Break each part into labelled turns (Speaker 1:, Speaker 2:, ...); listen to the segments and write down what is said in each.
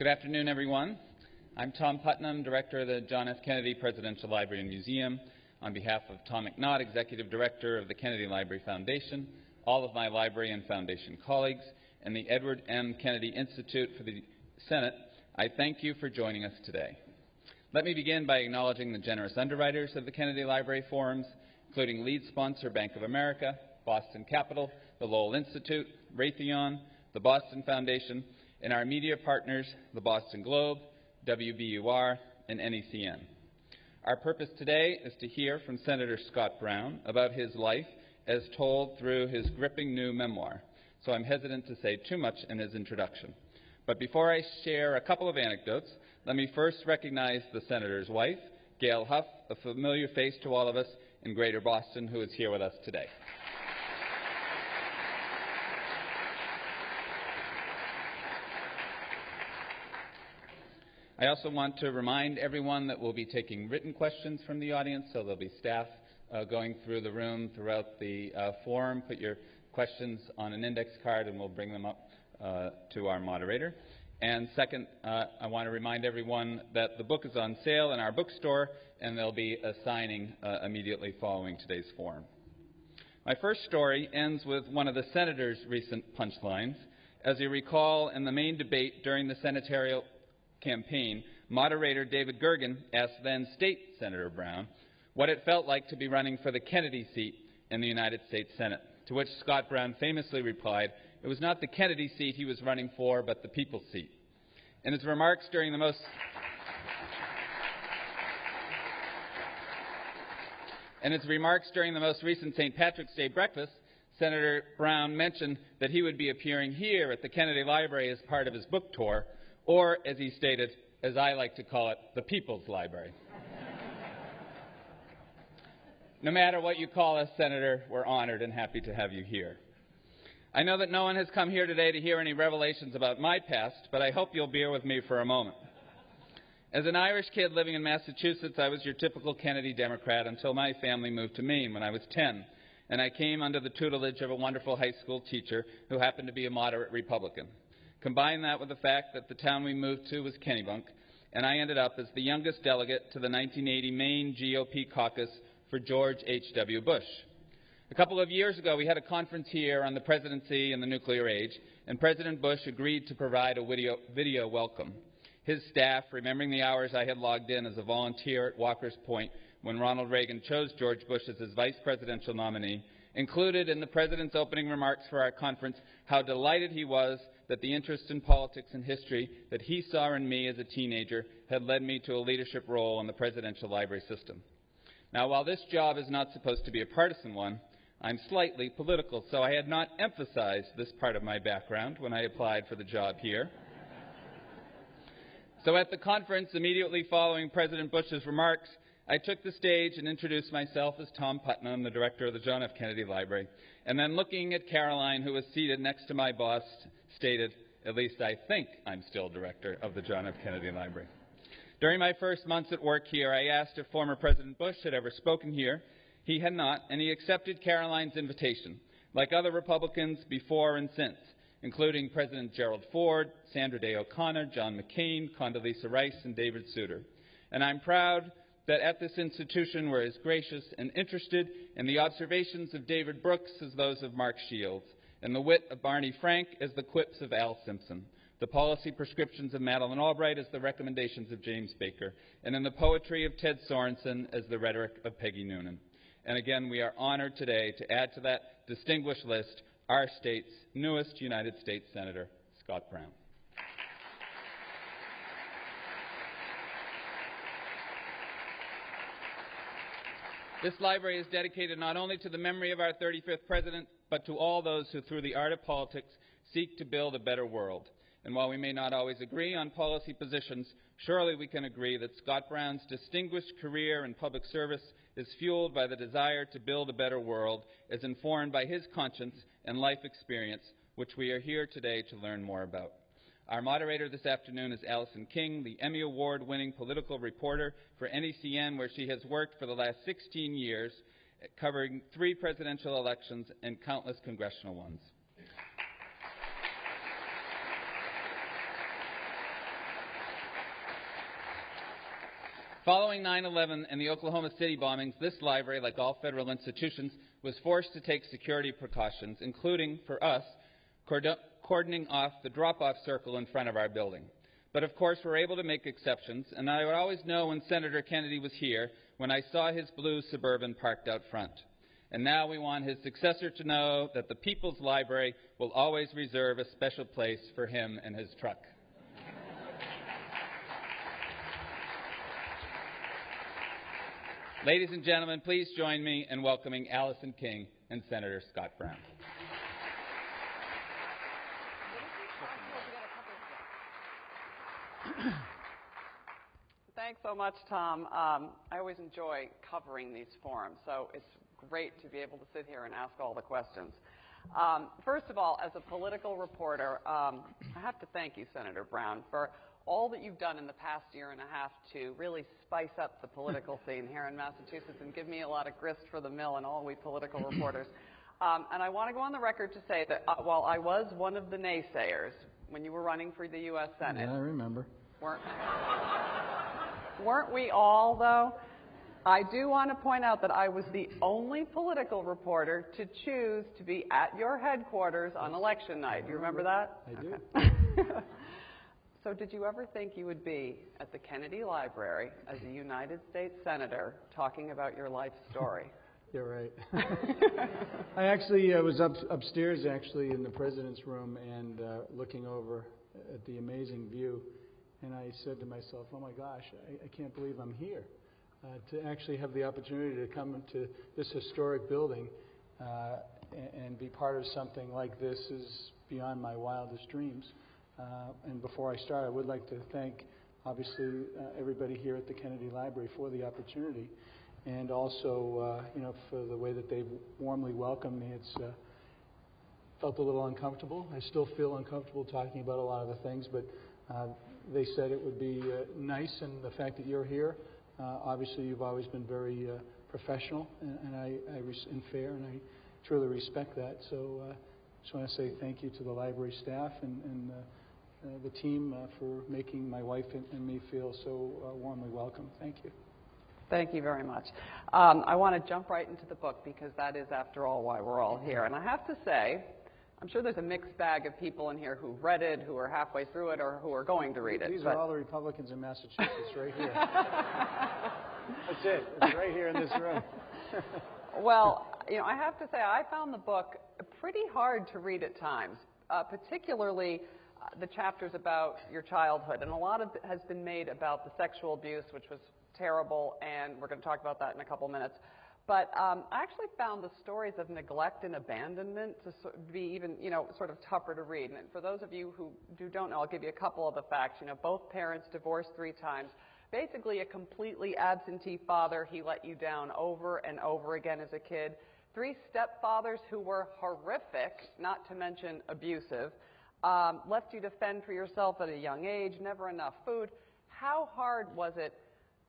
Speaker 1: Good afternoon, everyone. I'm Tom Putnam, Director of the John F. Kennedy Presidential Library and Museum. On behalf of Tom McNaught, Executive Director of the Kennedy Library Foundation, all of my library and foundation colleagues, and the Edward M. Kennedy Institute for the Senate, I thank you for joining us today. Let me begin by acknowledging the generous underwriters of the Kennedy Library Forums, including lead sponsor Bank of America, Boston Capital, the Lowell Institute, Raytheon, the Boston Foundation, and our media partners, the Boston Globe, WBUR, and NECN. Our purpose today is to hear from Senator Scott Brown about his life as told through his gripping new memoir, so I'm hesitant to say too much in his introduction. But before I share a couple of anecdotes, let me first recognize the Senator's wife, Gail Huff, a familiar face to all of us in Greater Boston, who is here with us today. I also want to remind everyone that we'll be taking written questions from the audience, so there'll be staff going through the room throughout the forum. Put your questions on an index card and we'll bring them up to our moderator. And second, I want to remind everyone that the book is on sale in our bookstore and there'll be a signing immediately following today's forum. My first story ends with one of the Senator's recent punchlines. As you recall, in the main debate during the senatorial campaign, moderator David Gergen asked then State Senator Brown what it felt like to be running for the Kennedy seat in the United States Senate, to which Scott Brown famously replied, it was not the Kennedy seat he was running for, but the people's seat. In his remarks during the most recent St. Patrick's Day breakfast, Senator Brown mentioned that he would be appearing here at the Kennedy Library as part of his book tour, or, as he stated, as I like to call it, the People's Library. No matter what you call us, Senator, we're honored and happy to have you here. I know that no one has come here today to hear any revelations about my past, but I hope you'll bear with me for a moment. As an Irish kid living in Massachusetts, I was your typical Kennedy Democrat until my family moved to Maine when I was 10, and I came under the tutelage of a wonderful high school teacher who happened to be a moderate Republican. Combine that with the fact that the town we moved to was Kennebunk, and I ended up as the youngest delegate to the 1980 Maine GOP caucus for George H.W. Bush. A couple of years ago, we had a conference here on the presidency and the nuclear age, and President Bush agreed to provide a video welcome. His staff, remembering the hours I had logged in as a volunteer at Walker's Point when Ronald Reagan chose George Bush as his vice presidential nominee, included in the president's opening remarks for our conference how delighted he was that the interest in politics and history that he saw in me as a teenager had led me to a leadership role in the presidential library system. Now, while this job is not supposed to be a partisan one, I'm slightly political, so I had not emphasized this part of my background when I applied for the job here. So at the conference immediately following President Bush's remarks, I took the stage and introduced myself as Tom Putnam, the director of the John F. Kennedy Library, and then looking at Caroline, who was seated next to my boss, stated, at least I think I'm still director of the John F. Kennedy Library. During my first months at work here, I asked if former President Bush had ever spoken here. He had not, and he accepted Caroline's invitation, like other Republicans before and since, including President Gerald Ford, Sandra Day O'Connor, John McCain, Condoleezza Rice, and David Souter. And I'm proud that at this institution we're as gracious and interested in the observations of David Brooks as those of Mark Shields, and the wit of Barney Frank as the quips of Al Simpson, the policy prescriptions of Madeleine Albright as the recommendations of James Baker, and in the poetry of Ted Sorensen as the rhetoric of Peggy Noonan. And again, we are honored today to add to that distinguished list our state's newest United States Senator, Scott Brown. This library is dedicated not only to the memory of our 35th president, but to all those who, through the art of politics, seek to build a better world. And while we may not always agree on policy positions, surely we can agree that Scott Brown's distinguished career in public service is fueled by the desire to build a better world, as informed by his conscience and life experience, which we are here today to learn more about. Our moderator this afternoon is Allison King, the Emmy Award-winning political reporter for NECN, where she has worked for the last 16 years, covering 3 presidential elections and countless congressional ones. Following 9/11 and the Oklahoma City bombings, this library, like all federal institutions, was forced to take security precautions, including, for us, cordoning off the drop-off circle in front of our building. But of course, we're able to make exceptions, and I would always know when Senator Kennedy was here when I saw his blue Suburban parked out front. And now we want his successor to know that the People's Library will always reserve a special place for him and his truck. Ladies and gentlemen, please join me in welcoming Allison King and Senator Scott Brown.
Speaker 2: Thanks so much, Tom. I always enjoy covering these forums, so it's great to be able to sit here and ask all the questions. First of all, as a political reporter, I have to thank you, Senator Brown, for all that you've done in the past year and a half to really spice up the political scene here in Massachusetts and give me a lot of grist for the mill and all we political reporters. And I want to go on the record to say that while I was one of the naysayers when you were running for the U.S. Senate.
Speaker 3: Yeah, I remember.
Speaker 2: Weren't we all, though? I do want to point out that I was the only political reporter to choose to be at your headquarters on election night. Do you remember that?
Speaker 3: I do.
Speaker 2: Okay. So did you ever think you would be at the Kennedy Library as a United States Senator talking about your life story?
Speaker 3: You're right. I actually was upstairs, actually, in the president's room and looking over at the amazing view. And I said to myself, oh my gosh, I can't believe I'm here. To actually have the opportunity to come into this historic building and be part of something like this is beyond my wildest dreams. And before I start, I would like to thank, obviously, everybody here at the Kennedy Library for the opportunity, and also, for the way that they've warmly welcomed me. It's felt a little uncomfortable. I still feel uncomfortable talking about a lot of the things, but they said it would be nice, and the fact that you're here, obviously, you've always been very professional and fair, and I truly respect that. So I just want to say thank you to the library staff and the team for making my wife and me feel so warmly welcome. Thank you.
Speaker 2: Thank you very much. I want to jump right into the book because that is, after all, why we're all here. And I have to say, I'm sure there's a mixed bag of people in here who've read it, who are halfway through it, or who are going to read it.
Speaker 3: These are all the Republicans in Massachusetts right here. That's it. It's right here in this room.
Speaker 2: Well, I have to say, I found the book pretty hard to read at times, particularly the chapters about your childhood. And a lot of it has been made about the sexual abuse, which was terrible, and we're going to talk about that in a couple minutes. But I actually found the stories of neglect and abandonment to be even, sort of tougher to read. And for those of you who don't know, I'll give you a couple of the facts. Both parents divorced 3 times. Basically, a completely absentee father. He let you down over and over again as a kid. 3 stepfathers who were horrific, not to mention abusive. Left you to fend for yourself at a young age. Never enough food. How hard was it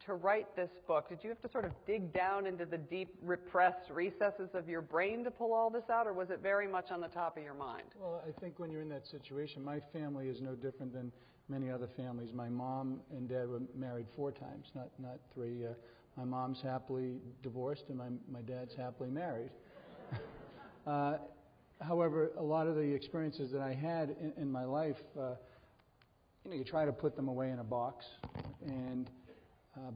Speaker 2: to write this book? Did you have to sort of dig down into the deep repressed recesses of your brain to pull all this out, or was it very much on the top of your mind?
Speaker 3: Well, I think when you're in that situation, my family is no different than many other families. My mom and dad were married 4 times, not 3. My mom's happily divorced, and my dad's happily married. However, a lot of the experiences that I had in my life, you try to put them away in a box,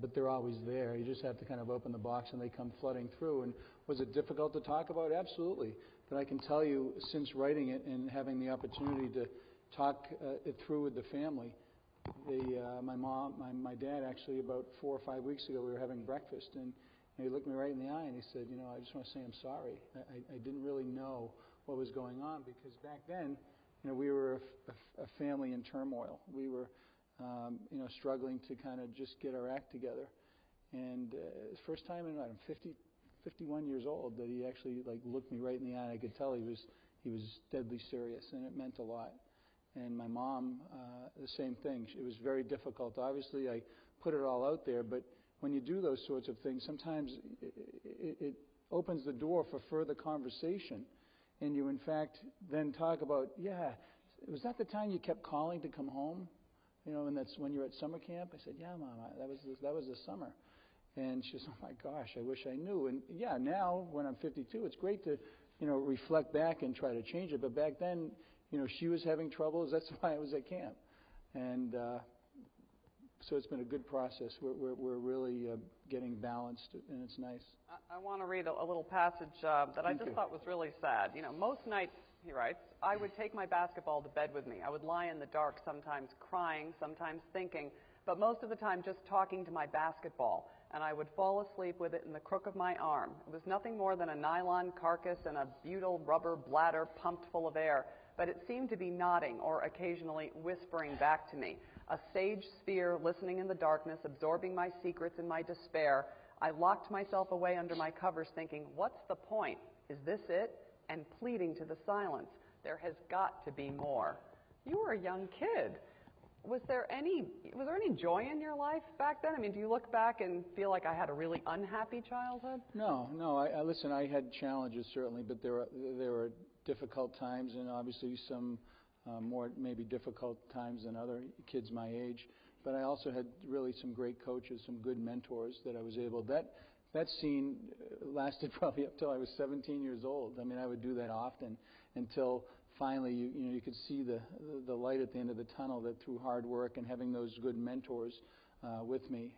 Speaker 3: but they're always there. You just have to kind of open the box and they come flooding through. And was it difficult to talk about? Absolutely. But I can tell you, since writing it and having the opportunity to talk it through with the family, my dad actually, about 4 or 5 weeks ago, we were having breakfast, and he looked me right in the eye and he said, I just want to say I'm sorry. I didn't really know what was going on, because back then, we were a family in turmoil. We were struggling to kind of just get our act together. And the first time in, I'm 51 years old, that he actually looked me right in the eye. I could tell he was deadly serious, and it meant a lot. And my mom, the same thing. It was very difficult. Obviously, I put it all out there, but when you do those sorts of things, sometimes it opens the door for further conversation. And you, in fact, then talk about, was that the time you kept calling to come home? and that's when you're at summer camp? I said, yeah, Mom, that was the summer. And she says, oh my gosh, I wish I knew. And yeah, now when I'm 52, it's great to, reflect back and try to change it. But back then, she was having troubles. That's why I was at camp. And so it's been a good process. We're really getting balanced, and it's nice.
Speaker 2: I want to read a little passage that I just thought was really sad. Most nights, he writes, I would take my basketball to bed with me. I would lie in the dark, sometimes crying, sometimes thinking, but most of the time just talking to my basketball. And I would fall asleep with it in the crook of my arm. It was nothing more than a nylon carcass and a butyl rubber bladder pumped full of air, but it seemed to be nodding or occasionally whispering back to me. A sage sphere listening in the darkness, absorbing my secrets and my despair. I locked myself away under my covers thinking, what's the point? Is this it? And pleading to the silence. There has got to be more. You were a young kid. Was there any joy in your life back then? I mean, do you look back and feel like I had a really unhappy childhood?
Speaker 3: No. Listen, I had challenges certainly, but there were difficult times, and obviously some more maybe difficult times than other kids my age. But I also had really some great coaches, some good mentors that I was able. That scene lasted probably up till I was 17 years old. I mean, I would do that often until finally you could see the light at the end of the tunnel, that through hard work and having those good mentors with me,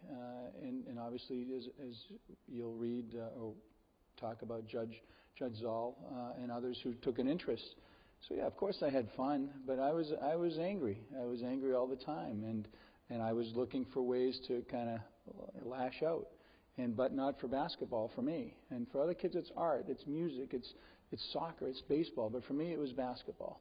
Speaker 3: and obviously as you'll read or talk about Judge Zoll and others who took an interest. So yeah, of course I had fun, but I was angry. I was angry all the time, and I was looking for ways to kind of lash out. But not for basketball, for me. And for other kids, it's art, it's music, it's soccer, it's baseball. But for me, it was basketball.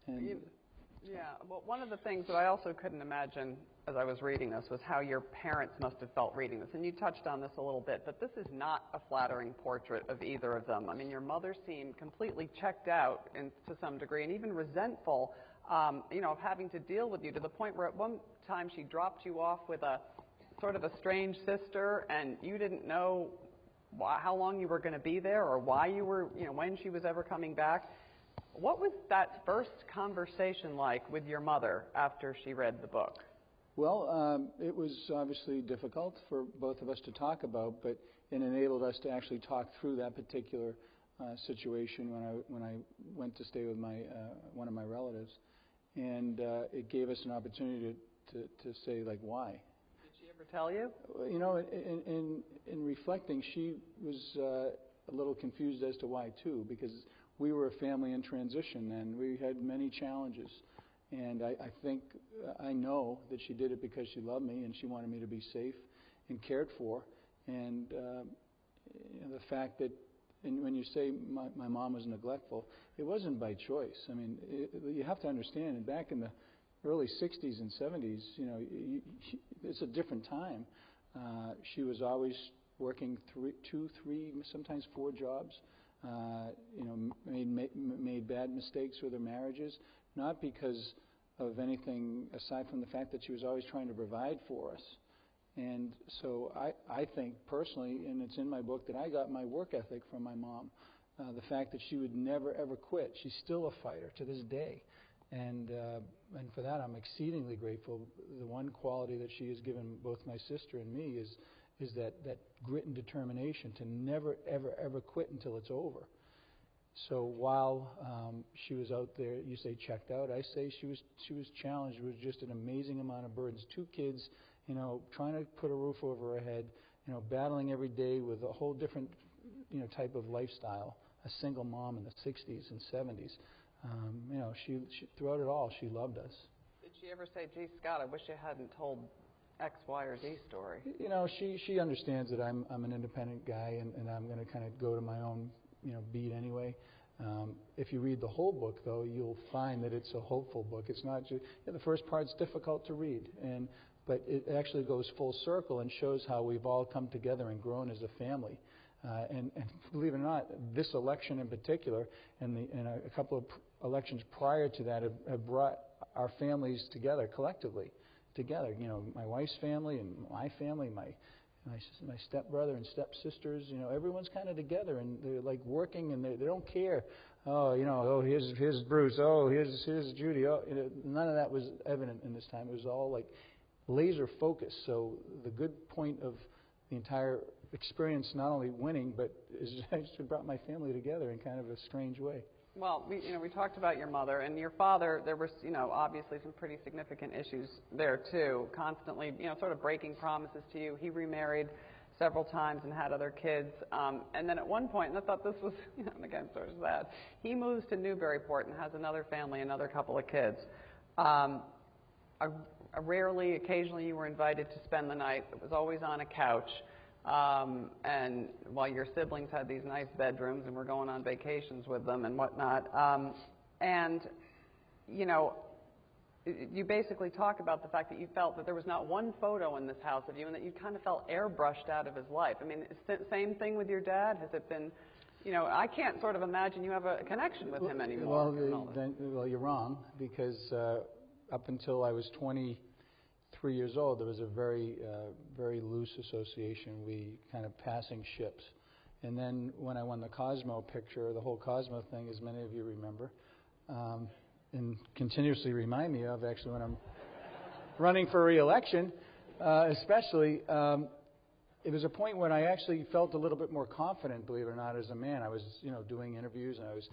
Speaker 2: Well, one of the things that I also couldn't imagine as I was reading this was how your parents must have felt reading this. And you touched on this a little bit, but this is not a flattering portrait of either of them. I mean, your mother seemed completely checked out to some degree, and even resentful, of having to deal with you, to the point where at one time she dropped you off with a sort of a strange sister, and you didn't know how long you were going to be there or why you were, when she was ever coming back. What was that first conversation like with your mother after she read the book?
Speaker 3: Well, it was obviously difficult for both of us to talk about, but it enabled us to actually talk through that particular situation when I went to stay with one of my relatives, and it gave us an opportunity to say, like, why.
Speaker 2: Ever tell you?
Speaker 3: In reflecting, she was a little confused as to why too, because we were a family in transition and we had many challenges. And I know that she did it because she loved me and she wanted me to be safe and cared for. And the fact that, and when you say my mom was neglectful, it wasn't by choice. I mean, you have to understand, back in the early 60s and 70s, it's a different time. She was always working 2, 3, sometimes 4 jobs. Made bad mistakes with her marriages, not because of anything aside from the fact that she was always trying to provide for us. And so I think personally, and it's in my book, that I got my work ethic from my mom. The fact that she would never ever quit. She's still a fighter to this day. And for that, I'm exceedingly grateful. The one quality that she has given both my sister and me is that grit and determination to never, ever, ever quit until it's over. So while she was out there, you say checked out, I say she was challenged with just an amazing amount of burdens. 2 kids, trying to put a roof over her head, battling every day with a whole different, type of lifestyle. A single mom in the 60s and 70s. She throughout it all, she loved us.
Speaker 2: Did she ever say, gee, Scott, I wish you hadn't told X, Y, or Z story?
Speaker 3: She understands that I'm an independent guy and I'm going to kind of go to my own, beat anyway. If you read the whole book, though, you'll find that it's a hopeful book. It's not just, the first part's difficult to read, but it actually goes full circle and shows how we've all come together and grown as a family. And believe it or not, this election in particular, and a couple of elections prior to that, have brought our families together collectively. My wife's family and my family, my stepbrother and stepsisters. Everyone's kind of together, and they're like working, and they don't care here's Bruce. Oh, here's Judy. Oh, none of that was evident in this time. It was all like laser focused. So the good point of the entire experience, not only winning, but is actually brought my family together in kind of a strange way.
Speaker 2: Well, we talked about your mother and your father. There was, obviously some pretty significant issues there too. Constantly, sort of breaking promises to you. He remarried several times and had other kids. And then at one point, and I thought this was, again, sort of sad, he moves to Newburyport and has another family, another couple of kids. Occasionally you were invited to spend the night. It was always on a couch. And while your siblings had these nice bedrooms and were going on vacations with them and whatnot. You basically talk about the fact that you felt that there was not one photo in this house of you and that you kind of felt airbrushed out of his life. I mean, same thing with your dad? Has it been, I can't sort of imagine you have a connection with him anymore.
Speaker 3: Well, you're wrong, because up until I was 23 years old, there was a very loose association. We kind of passing ships. And then when I won the Cosmo picture, the whole Cosmo thing, as many of you remember, and continuously remind me of, actually, when I'm running for re-election, especially, it was a point when I actually felt a little bit more confident, believe it or not, as a man. I was, doing interviews, and I was,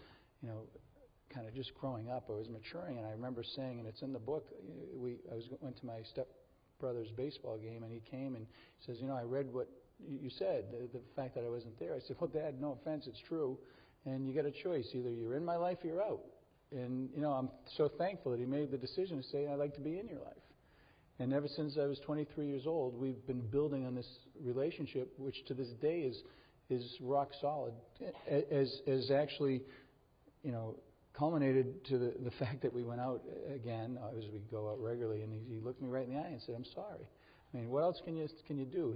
Speaker 3: kind of just growing up. I was maturing, and I remember saying, and it's in the book, went to my stepbrother's baseball game, and he came and says, I read what you said, the fact that I wasn't there. I said, well, Dad, no offense, it's true, and you got a choice. Either you're in my life or you're out. And, I'm so thankful that he made the decision to say, I'd like to be in your life. And ever since I was 23 years old, we've been building on this relationship, which to this day is rock solid, as actually, culminated to the fact that we went out again, as we go out regularly, and he looked me right in the eye and said, I'm sorry. I mean, what else can you do?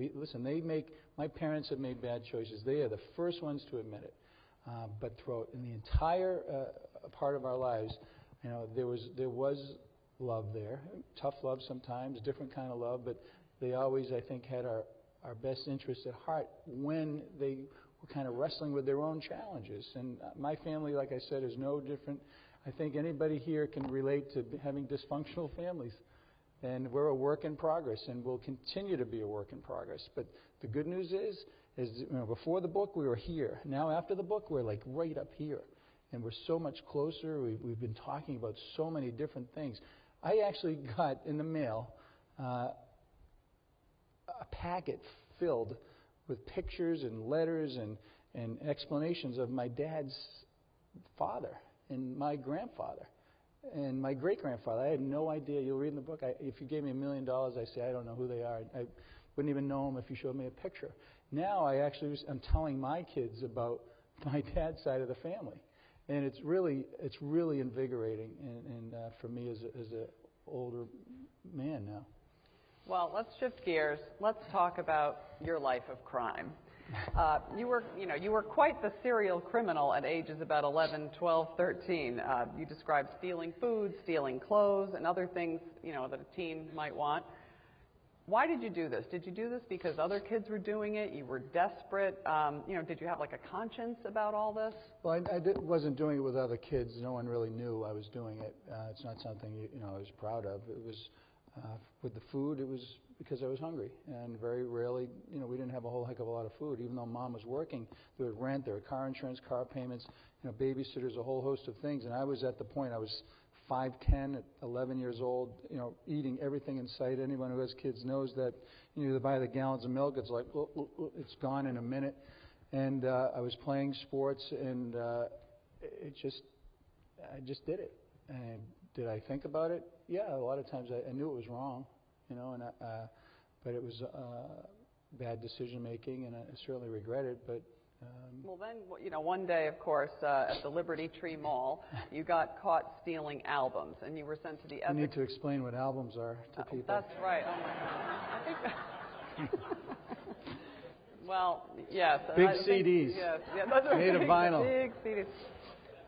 Speaker 3: My parents have made bad choices. They are the first ones to admit it. But throughout in the entire part of our lives, there was love there, tough love sometimes, different kind of love, but they always, I think, had our best interests at heart when they were kind of wrestling with their own challenges. And my family, like I said, is no different. I think anybody here can relate to having dysfunctional families. And we're a work in progress, and we'll continue to be a work in progress. But the good news is before the book, we were here. Now, after the book, we're like right up here. And we're so much closer. We've been talking about so many different things. I actually got in the mail a packet filled with pictures and letters and explanations of my dad's father and my grandfather and my great-grandfather. I had no idea. You'll read in the book. If you gave me $1 million, I say I don't know who they are. I wouldn't even know them if you showed me a picture. Now I'm telling my kids about my dad's side of the family, and it's really invigorating. And for me as an older man now.
Speaker 2: Well, let's shift gears. Let's talk about your life of crime. You were quite the serial criminal at ages about 11, 12, 13. You described stealing food, stealing clothes, and other things, that a teen might want. Why did you do this? Did you do this because other kids were doing it? You were desperate? Did you have like a conscience about all this?
Speaker 3: Well, I wasn't doing it with other kids. No one really knew I was doing it. It's not something I was proud of. It was with the food. It was because I was hungry, and very rarely, we didn't have a whole heck of a lot of food. Even though Mom was working, there was rent, there were car insurance, car payments, babysitters, a whole host of things. And I was at the point, I was 5'10", 11 years old, eating everything in sight. Anyone who has kids knows that you buy the gallons of milk, it's like, it's gone in a minute. And I was playing sports, and I just did it. And did I think about it? Yeah, a lot of times I knew it was wrong, but it was bad decision making, and I certainly regret it. But
Speaker 2: well, then, one day, of course, at the Liberty Tree Mall, you got caught stealing albums, and you were sent to the ethics.
Speaker 3: You need to explain what albums are to people.
Speaker 2: That's right. Oh my God. I think. Well, yes.
Speaker 3: Big CDs.
Speaker 2: Yes, those are
Speaker 3: made of vinyl.
Speaker 2: Big CDs.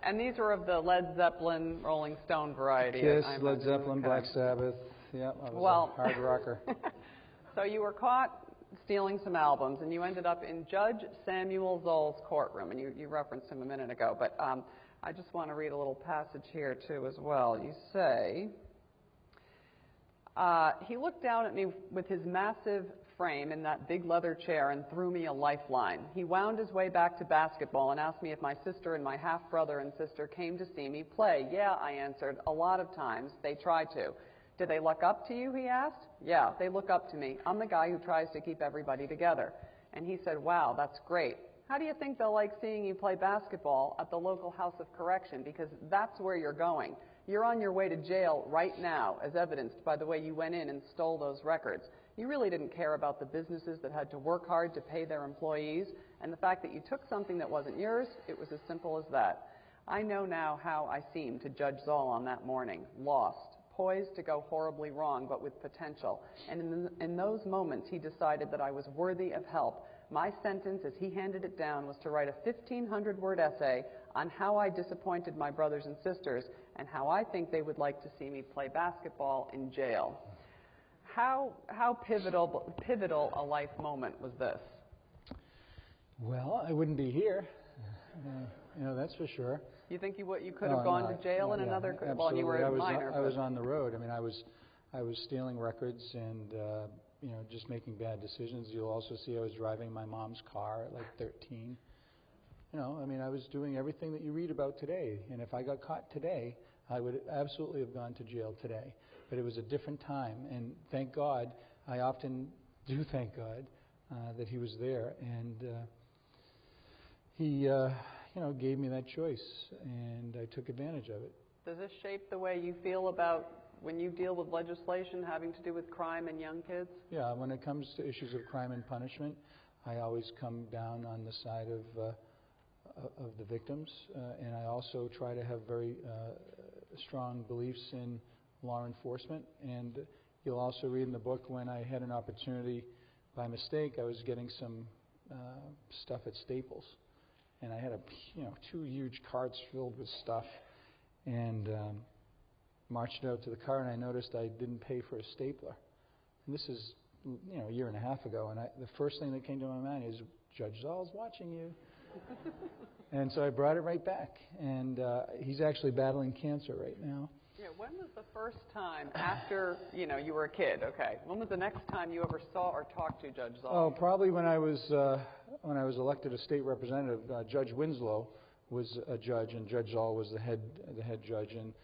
Speaker 2: And these were of the Led Zeppelin, Rolling Stone variety.
Speaker 3: Kiss, Led Zeppelin, Black Sabbath. Yeah, I was a hard rocker.
Speaker 2: So you were caught stealing some albums, and you ended up in Judge Samuel Zoll's courtroom, and you referenced him a minute ago. But I just want to read a little passage here, too, as well. You say, he looked down at me with his massive frame in that big leather chair and threw me a lifeline. He wound his way back to basketball and asked me if my sister and my half-brother and sister came to see me play. Yeah, I answered, a lot of times. They try to. Did they look up to you, he asked? Yeah, they look up to me. I'm the guy who tries to keep everybody together. And he said, wow, that's great. How do you think they'll like seeing you play basketball at the local House of Correction? Because that's where you're going. You're on your way to jail right now, as evidenced by the way you went in and stole those records. You really didn't care about the businesses that had to work hard to pay their employees, and the fact that you took something that wasn't yours, it was as simple as that. I know now how I seemed to Judge Zoll on that morning, lost, poised to go horribly wrong, but with potential. And in those moments, he decided that I was worthy of help. My sentence, as he handed it down, was to write a 1,500-word essay on how I disappointed my brothers and sisters and how I think they would like to see me play basketball in jail. How pivotal a life moment was this?
Speaker 3: Well, I wouldn't be here. That's for sure.
Speaker 2: You think you could have gone to jail in another?
Speaker 3: Absolutely.
Speaker 2: Well, you were a minor.
Speaker 3: I was on the road. I mean, I was stealing records and just making bad decisions. You'll also see I was driving my mom's car at like 13. I was doing everything that you read about today. And if I got caught today, I would absolutely have gone to jail today. But it was a different time, and thank God, I often do thank God that he was there, and he gave me that choice, and I took advantage of it.
Speaker 2: Does this shape the way you feel about when you deal with legislation having to do with crime and young kids?
Speaker 3: Yeah, when it comes to issues of crime and punishment, I always come down on the side of the victims, and I also try to have very strong beliefs in law enforcement. And you'll also read in the book when I had an opportunity, by mistake, I was getting some stuff at Staples, and I had 2 huge carts filled with stuff, and marched out to the car, and I noticed I didn't pay for a stapler. And this is a year and a half ago, and the first thing that came to my mind is, Judge Zoll's watching you. And so I brought it right back, and he's actually battling cancer right now.
Speaker 2: Yeah, when was the first time after, you were a kid, okay, when was the next time you ever saw or talked to Judge Zoll?
Speaker 3: Oh, probably when I was elected a state representative. Judge Winslow was a judge, and Judge Zoll was the head judge. And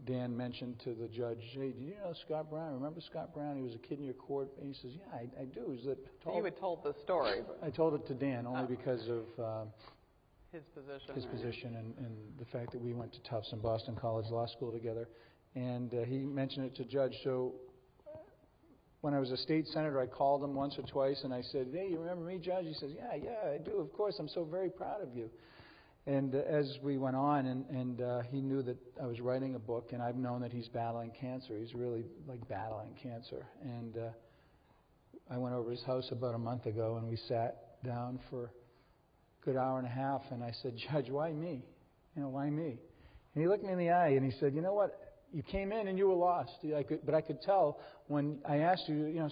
Speaker 3: Dan mentioned to the judge, hey, do you know Scott Brown? Remember Scott Brown? He was a kid in your court. And he says, yeah, I do.
Speaker 2: You had told the story.
Speaker 3: I told it to Dan only because of
Speaker 2: his position.
Speaker 3: His position and the fact that we went to Tufts and Boston College Law School together. And he mentioned it to Judge. So when I was a state senator, I called him once or twice, and I said, hey, you remember me, Judge? He says, yeah, I do, of course. I'm so very proud of you. And as we went on, and he knew that I was writing a book, and I've known that he's battling cancer. He's really like battling cancer. And I went over his house about a month ago, and we sat down for a good hour and a half, and I said, Judge, why me? Why me? And he looked me in the eye, and he said, you know what? You came in and you were lost. But I could tell when I asked you,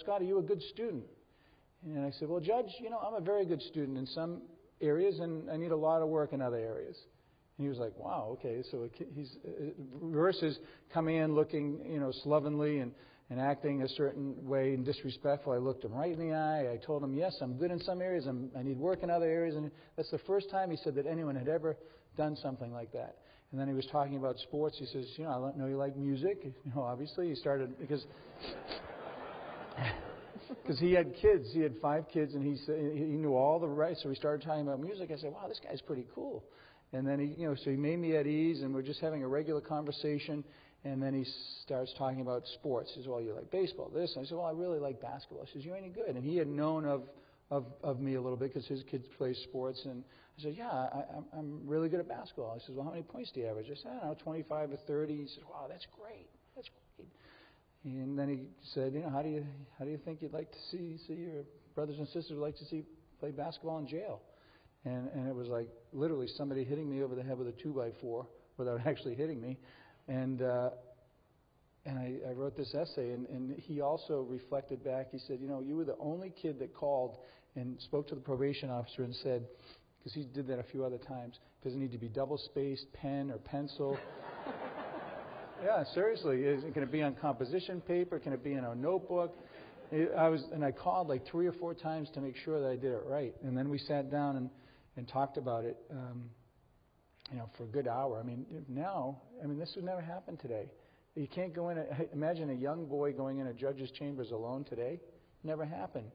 Speaker 3: Scott, are you a good student? And I said, well, Judge, I'm a very good student in some areas, and I need a lot of work in other areas. And he was like, wow, okay. So he's versus coming in looking, slovenly and acting a certain way and disrespectful. I looked him right in the eye. I told him, yes, I'm good in some areas. I need work in other areas. And that's the first time he said that anyone had ever done something like that. And then he was talking about sports. He says, I know you like music. Obviously he started because he had kids. He had 5 kids, and he said he knew all the rights. So we started talking about music. I said, wow, this guy's pretty cool. And then so he made me at ease, and we're just having a regular conversation. And then he starts talking about sports. He says, well, you like baseball, this. And I said, well, I really like basketball. He says, you're any good? And he had known of me a little bit because his kids play sports. And I said, yeah, I'm really good at basketball. He says, well, how many points do you average? I said, I don't know, 25 or 30. He says, wow, that's great. That's great. And then he said, how do you think you'd like to see your brothers and sisters like to see play basketball in jail? And it was like literally somebody hitting me over the head with a 2x4 without actually hitting me. And I wrote this essay, and he also reflected back. He said, you were the only kid that called and spoke to the probation officer and said, because he did that a few other times. Does it need to be double-spaced, pen or pencil? Yeah, seriously. Can it be on composition paper? Can it be in a notebook? I called like 3 or 4 times to make sure that I did it right. And then we sat down and talked about it, for a good hour. This would never happen today. You can't go in. Imagine a young boy going in a judge's chambers alone today. Never happened.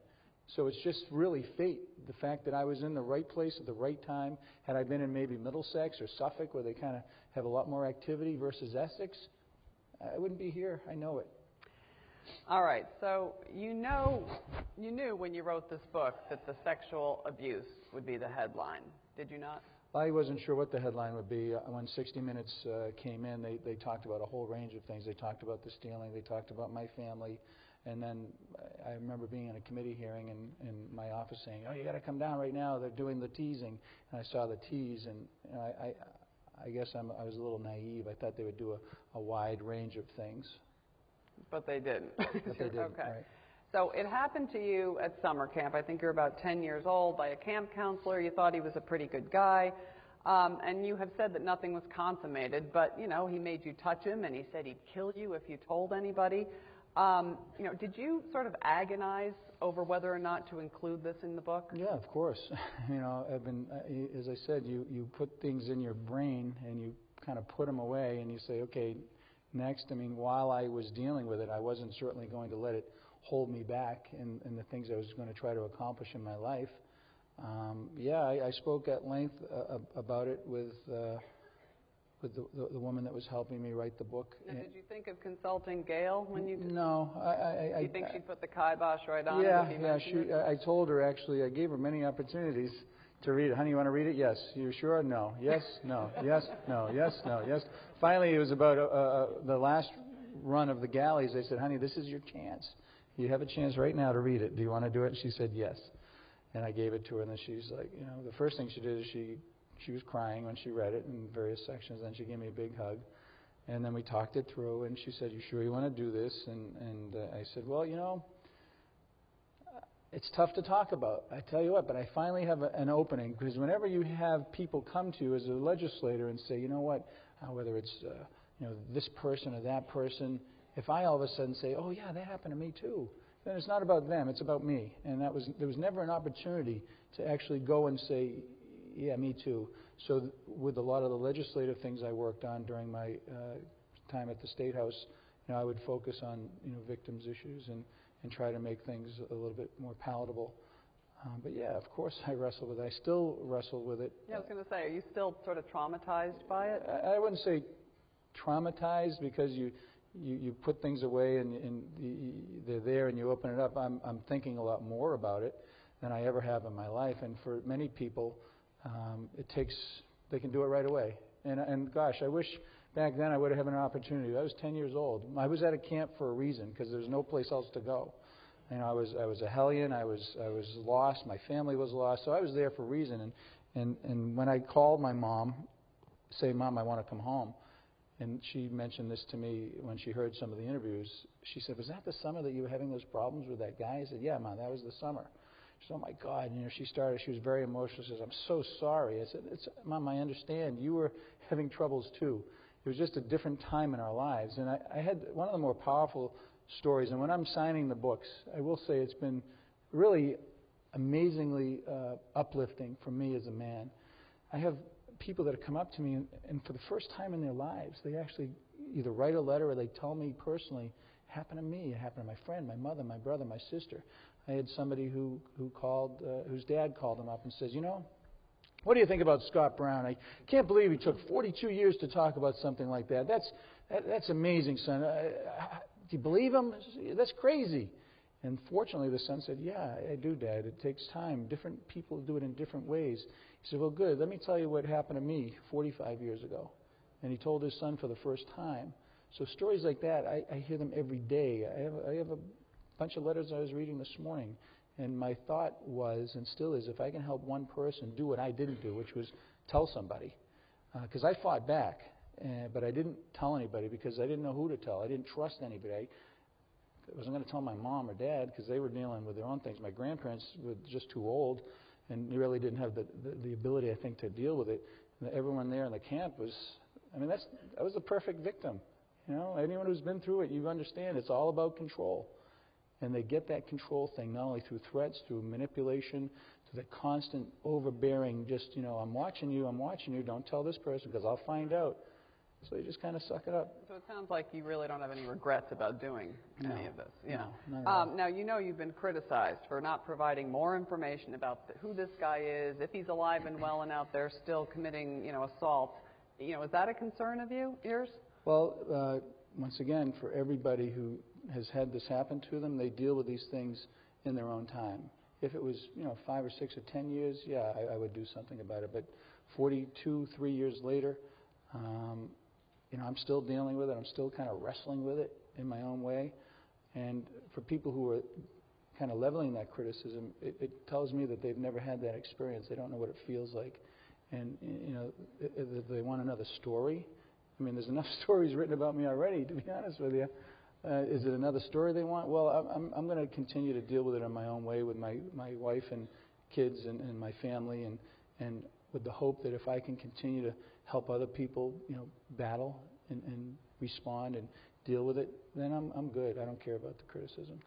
Speaker 3: So it's just really fate. The fact that I was in the right place at the right time. Had I been in maybe Middlesex or Suffolk, where they kind of have a lot more activity, versus Essex, I wouldn't be here. I know it.
Speaker 2: All right. So you knew when you wrote this book that the sexual abuse would be the headline. Did you not?
Speaker 3: I wasn't sure what the headline would be. When 60 Minutes came in, they talked about a whole range of things. They talked about the stealing. They talked about my family. And then I remember being in a committee hearing in my office saying, "Oh, you got to come down right now. They're doing the teasing." And I saw the tease, and I guess I was a little naive. I thought they would do a wide range of things.
Speaker 2: But they didn't.
Speaker 3: But they didn't,
Speaker 2: Okay.
Speaker 3: right.
Speaker 2: So it happened to you at summer camp. I think you're about 10 years old, by a camp counselor. You thought he was a pretty good guy. And you have said that nothing was consummated, but, he made you touch him, and he said he'd kill you if you told anybody. Did you sort of agonize over whether or not to include this in the book?
Speaker 3: Yeah, of course. I've been, as I said, you put things in your brain and you kind of put them away and you say, okay, next. While I was dealing with it, I wasn't certainly going to let it hold me back in the things I was going to try to accomplish in my life. I spoke at length about it with the woman that was helping me write the book.
Speaker 2: Now, did you think of consulting Gail when you did?
Speaker 3: No.
Speaker 2: Do you think she'd put the kibosh right on it?
Speaker 3: Yeah. I told her, actually, I gave her many opportunities to read it. Honey, you want to read it? Yes. You sure? No. Yes. No. Yes. No. Yes. No. Yes. Finally, it was about the last run of the galleys. I said, honey, this is your chance. You have a chance right now to read it. Do you want to do it? And she said yes. And I gave it to her, and then she's like, the first thing she did is she was crying when she read it in various sections. Then she gave me a big hug. And then we talked it through, and she said, you sure you want to do this? And I said, well, it's tough to talk about. I tell you what, but I finally have an opening, because whenever you have people come to you as a legislator and say, you know what, whether it's this person or that person, if I all of a sudden say, oh yeah, that happened to me too, then it's not about them, it's about me. And there was never an opportunity to actually go and say, yeah, me too. So with a lot of the legislative things I worked on during my time at the State House, I would focus on victims' issues and try to make things a little bit more palatable. But yeah, of course I wrestle with it. I still wrestle with it.
Speaker 2: Yeah, I was going to say, are you still sort of traumatized by it?
Speaker 3: I wouldn't say traumatized, because you put things away and they're there and you open it up. I'm thinking a lot more about it than I ever have in my life. And for many people, they can do it right away. And gosh, I wish back then I would have had an opportunity. I was 10 years old. I was at a camp for a reason, because there's no place else to go. I was a hellion. I was lost. My family was lost. So I was there for a reason. And when I called my mom, say, Mom, I want to come home, and she mentioned this to me when she heard some of the interviews. She said, was that the summer that you were having those problems with that guy? I said, yeah, Mom, that was the summer. She said, oh my God. She was very emotional. She says, I'm so sorry. I said, Mom, I understand. You were having troubles too. It was just a different time in our lives. And I had one of the more powerful stories. And when I'm signing the books, I will say it's been really amazingly uplifting for me as a man. I have people that have come up to me, and for the first time in their lives, they actually either write a letter or they tell me personally, it happened to me, it happened to my friend, my mother, my brother, my sister. I had somebody who called, whose dad called him up and says, what do you think about Scott Brown? I can't believe he took 42 years to talk about something like that. That's amazing, son. Do you believe him? That's crazy. And fortunately, the son said, yeah, I do, Dad. It takes time. Different people do it in different ways. He said, well, good. Let me tell you what happened to me 45 years ago. And he told his son for the first time. So stories like that, I hear them every day. I have a bunch of letters I was reading this morning. And my thought was, and still is, if I can help one person do what I didn't do, which was tell somebody. Because I fought back, but I didn't tell anybody because I didn't know who to tell. I didn't trust anybody. I wasn't going to tell my mom or dad because they were dealing with their own things. My grandparents were just too old, and you really didn't have the ability, I think, to deal with it. And everyone there in the camp was, I mean, that was the perfect victim. You know, anyone who's been through it, you understand it's all about control. And they get that control thing not only through threats, through manipulation, to the constant overbearing, just, you know, I'm watching you, don't tell this person because I'll find out. So you just kind of suck it up.
Speaker 2: So it sounds like you really don't have any regrets about doing any of this. Yeah.
Speaker 3: No, not at all.
Speaker 2: Now, you know you've been criticized for not providing more information about who this guy is, if he's alive and well and out there still committing, you know, assaults. You know, is that a concern of yours?
Speaker 3: Well, once again, for everybody who has had this happen to them, they deal with these things in their own time. If it was, you know, 5 or 6 or 10 years, yeah, I would do something about it. But 42, 3 years later, you know, I'm still dealing with it. I'm still kind of wrestling with it in my own way. And for people who are kind of leveling that criticism, it tells me that they've never had that experience. They don't know what it feels like. And, you know, if they want another story. I mean, there's enough stories written about me already, to be honest with you. Is it another story they want? Well, I'm going to continue to deal with it in my own way with my wife and kids and my family, and with the hope that if I can continue to help other people, you know, battle and respond and deal with it, then I'm good. I don't care about the criticism.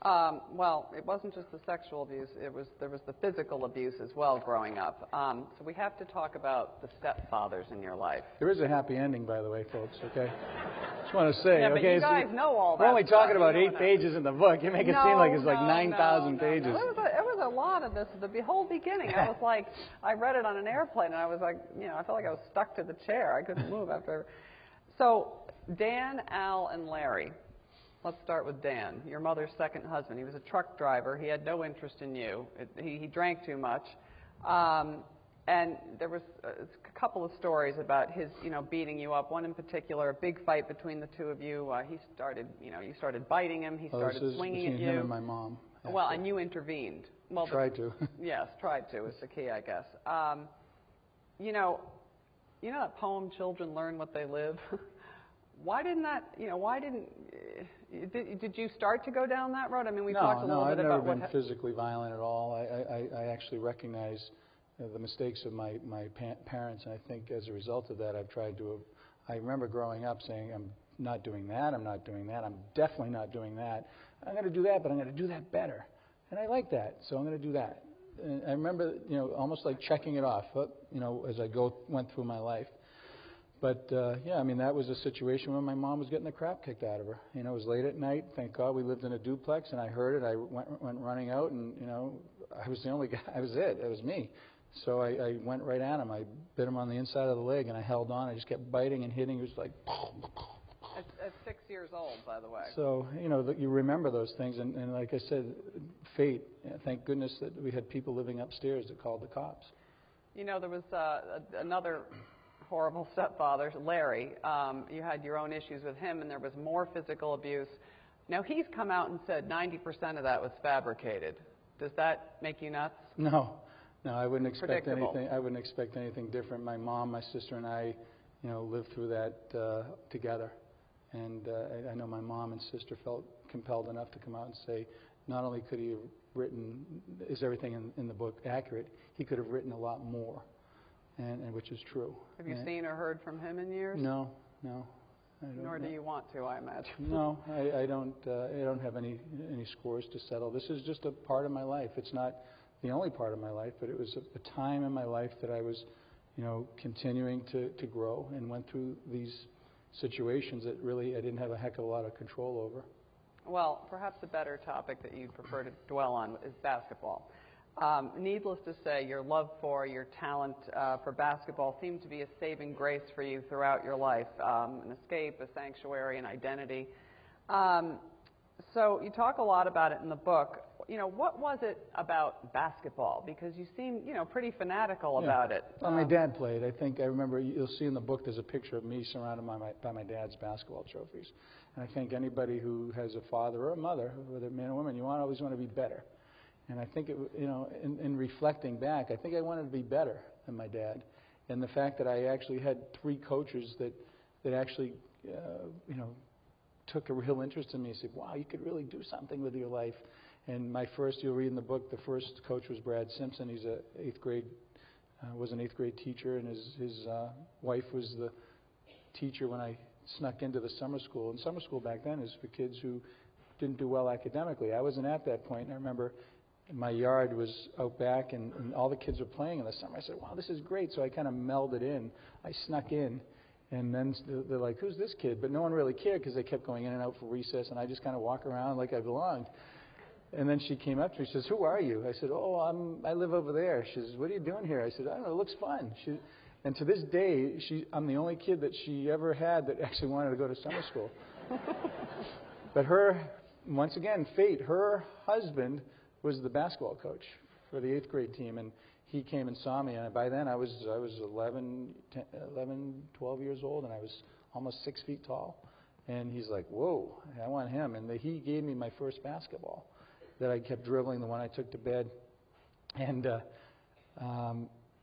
Speaker 2: Well, it wasn't just the sexual abuse. There was the physical abuse as well growing up. So we have to talk about the stepfathers in your life.
Speaker 3: There is a happy ending, by the way, folks, okay? Just want to say,
Speaker 2: yeah, but
Speaker 3: okay?
Speaker 2: you guys know all that.
Speaker 3: We're only talking about
Speaker 2: you
Speaker 3: 8 pages in the book. You make it seem like it's like 9,000 pages.
Speaker 2: No. It was a lot of this. The whole beginning, I was like, I read it on an airplane, and I was like, you know, I felt like I was stuck to the chair. I couldn't move after. So, Dan, Al, and Larry. Let's start with Dan, your mother's second husband. He was a truck driver. He had no interest in you. He drank too much. And there was a couple of stories about his, you know, beating you up. One in particular, a big fight between the two of you. He started, you know, you started biting him. He started swinging at you.
Speaker 3: Him and my mom. Actually.
Speaker 2: Well, and you intervened. Well,
Speaker 3: tried to.
Speaker 2: Yes, tried to is the key, I guess. You know that poem, "Children Learn What They Live." Why didn't that? You know, why didn't? Did you start to go down that road? I mean, we talked a little bit about
Speaker 3: I've never been physically violent at all. I actually recognize the mistakes of my parents, and I think as a result of that, I've tried to. I remember growing up saying, "I'm not doing that. I'm not doing that. I'm definitely not doing that. I'm going to do that, but I'm going to do that better." And I like that, so I'm going to do that. And I remember, you know, almost like checking it off, you know, as I went through my life. But, yeah, I mean, that was a situation where my mom was getting the crap kicked out of her. You know, it was late at night. Thank God we lived in a duplex, and I heard it. I went running out, and, you know, I was the only guy. I was it. It was me. So I went right at him. I bit him on the inside of the leg, and I held on. I just kept biting and hitting. It was like...
Speaker 2: At 6 years old, by the way.
Speaker 3: So, you know, you remember those things. And like I said, fate, thank goodness that we had people living upstairs that called the cops.
Speaker 2: You know, there was another... horrible stepfather, Larry. You had your own issues with him, and there was more physical abuse. Now, he's come out and said 90% of that was fabricated. Does that make you nuts?
Speaker 3: No, I wouldn't expect anything. I wouldn't expect anything different. My mom, my sister, and I, you know, lived through that together. And I know my mom and sister felt compelled enough to come out and say, not only could he have written, is everything in the book accurate, he could have written a lot more. And which is true.
Speaker 2: Have you seen or heard from him in years?
Speaker 3: No. I don't.
Speaker 2: Nor do you want to, I imagine.
Speaker 3: No, I don't. I don't have any scores to settle. This is just a part of my life. It's not the only part of my life, but it was a time in my life that I was, you know, continuing to grow and went through these situations that really I didn't have a heck of a lot of control over.
Speaker 2: Well, perhaps a better topic that you'd prefer to dwell on is basketball. Needless to say, your love for, your talent for basketball seemed to be a saving grace for you throughout your life, an escape, a sanctuary, an identity. So you talk a lot about it in the book. You know, what was it about basketball? Because you seem, you know, pretty fanatical about it.
Speaker 3: Well, my dad played. I remember, you'll see in the book there's a picture of me surrounded by my dad's basketball trophies. And I think anybody who has a father or a mother, whether man or woman, always want to be better. And I think, you know, in reflecting back, I think I wanted to be better than my dad. And the fact that I actually had 3 coaches that actually, you know, took a real interest in me and said, wow, you could really do something with your life. And you'll read in the book, the first coach was Brad Simpson. He's was an eighth grade teacher, and his wife was the teacher when I snuck into the summer school. And summer school back then is for kids who didn't do well academically. I wasn't at that point, and I remember my yard was out back, and all the kids were playing in the summer. I said, wow, this is great. So I kind of melded in. I snuck in, and then they're like, who's this kid? But no one really cared because they kept going in and out for recess, and I just kind of walk around like I belonged. And then she came up to me. She says, who are you? I said, I live over there. She says, what are you doing here? I said, I don't know, it looks fun. And to this day, I'm the only kid that she ever had that actually wanted to go to summer school. But once again, fate, her husband was the basketball coach for the 8th grade team, and he came and saw me, and by then I was 11, 12 years old, and I was almost 6 feet tall. And he's like, whoa, I want him. And he gave me my first basketball that I kept dribbling, the one I took to bed. And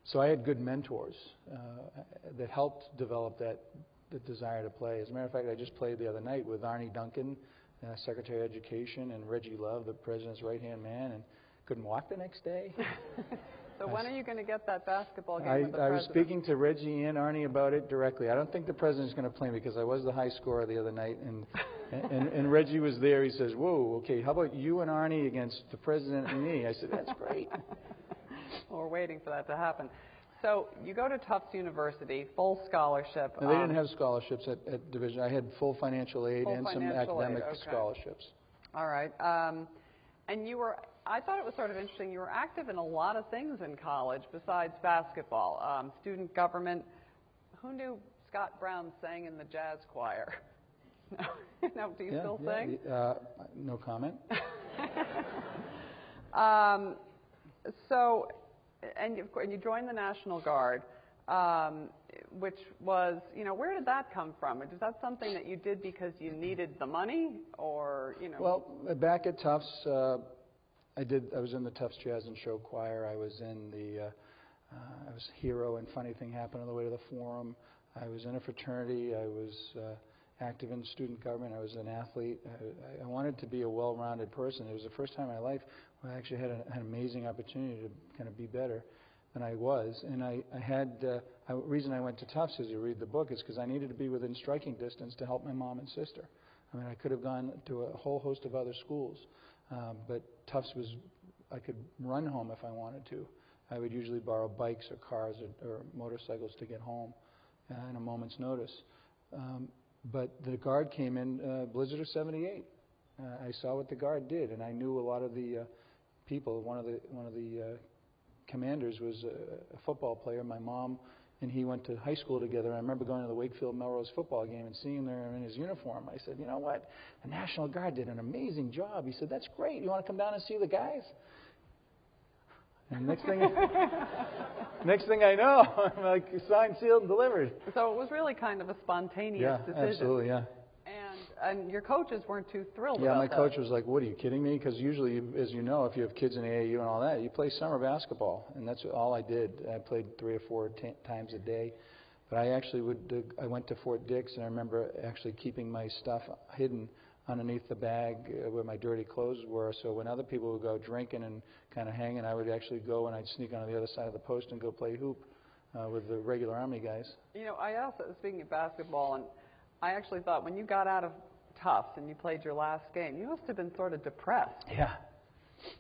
Speaker 3: so I had good mentors that helped develop the desire to play. As a matter of fact, I just played the other night with Arnie Duncan, Secretary of Education, and Reggie Love, the president's right-hand man, and couldn't walk the next day.
Speaker 2: So when are you going to get that basketball game with the president?
Speaker 3: I was speaking to Reggie and Arnie about it directly. I don't think the president's going to play me because I was the high scorer the other night, and Reggie was there. He says, whoa, okay, how about you and Arnie against the president and me? I said, that's great.
Speaker 2: Well, we're waiting for that to happen. So you go to Tufts University, full scholarship.
Speaker 3: No, they didn't have scholarships at Division. I had full financial aid and some academic scholarships.
Speaker 2: All right. And I thought it was sort of interesting, you were active in a lot of things in college besides basketball. Student government. Who knew Scott Brown sang in the jazz choir? No, do you still sing?
Speaker 3: No comment.
Speaker 2: So, and you joined the National Guard, which was, where did that come from? Is that something that you did because you needed the money, or,
Speaker 3: Well, back at Tufts, I was in the Tufts Jazz and Show Choir. I was in I was Hero and Funny Thing Happened on the way to the Forum. I was in a fraternity. I was active in student government. I was an athlete. I wanted to be a well-rounded person. It was the first time in my life where I actually had an amazing opportunity to kind of be better than I was. And the reason I went to Tufts, as you read the book, is because I needed to be within striking distance to help my mom and sister. I mean, I could have gone to a whole host of other schools, but Tufts I could run home if I wanted to. I would usually borrow bikes or cars or motorcycles to get home in a moment's notice. But the Guard came in blizzard of '78. I saw what the Guard did, and I knew a lot of the people. One of the commanders was a football player. My mom and he went to high school together. I remember going to the Wakefield Melrose football game and seeing him there in his uniform. I said, you know what? The National Guard did an amazing job. He said, that's great. You want to come down and see the guys? And next thing I know, I'm like signed, sealed, and delivered.
Speaker 2: So it was really kind of a spontaneous decision.
Speaker 3: Yeah, absolutely, yeah.
Speaker 2: And your coaches weren't too thrilled about that.
Speaker 3: Yeah, my coach was like, what, are you kidding me? Because usually, as you know, if you have kids in AAU and all that, you play summer basketball. And that's all I did. I played 3 or 4 times a day. But I actually I went to Fort Dix, and I remember actually keeping my stuff hidden underneath the bag where my dirty clothes were. So when other people would go drinking and kind of hanging, I would actually go and I'd sneak on the other side of the post and go play hoop with the regular Army guys.
Speaker 2: I also, speaking of basketball, and I actually thought when you got out of Tufts and you played your last game, you must have been sort of depressed.
Speaker 3: Yeah.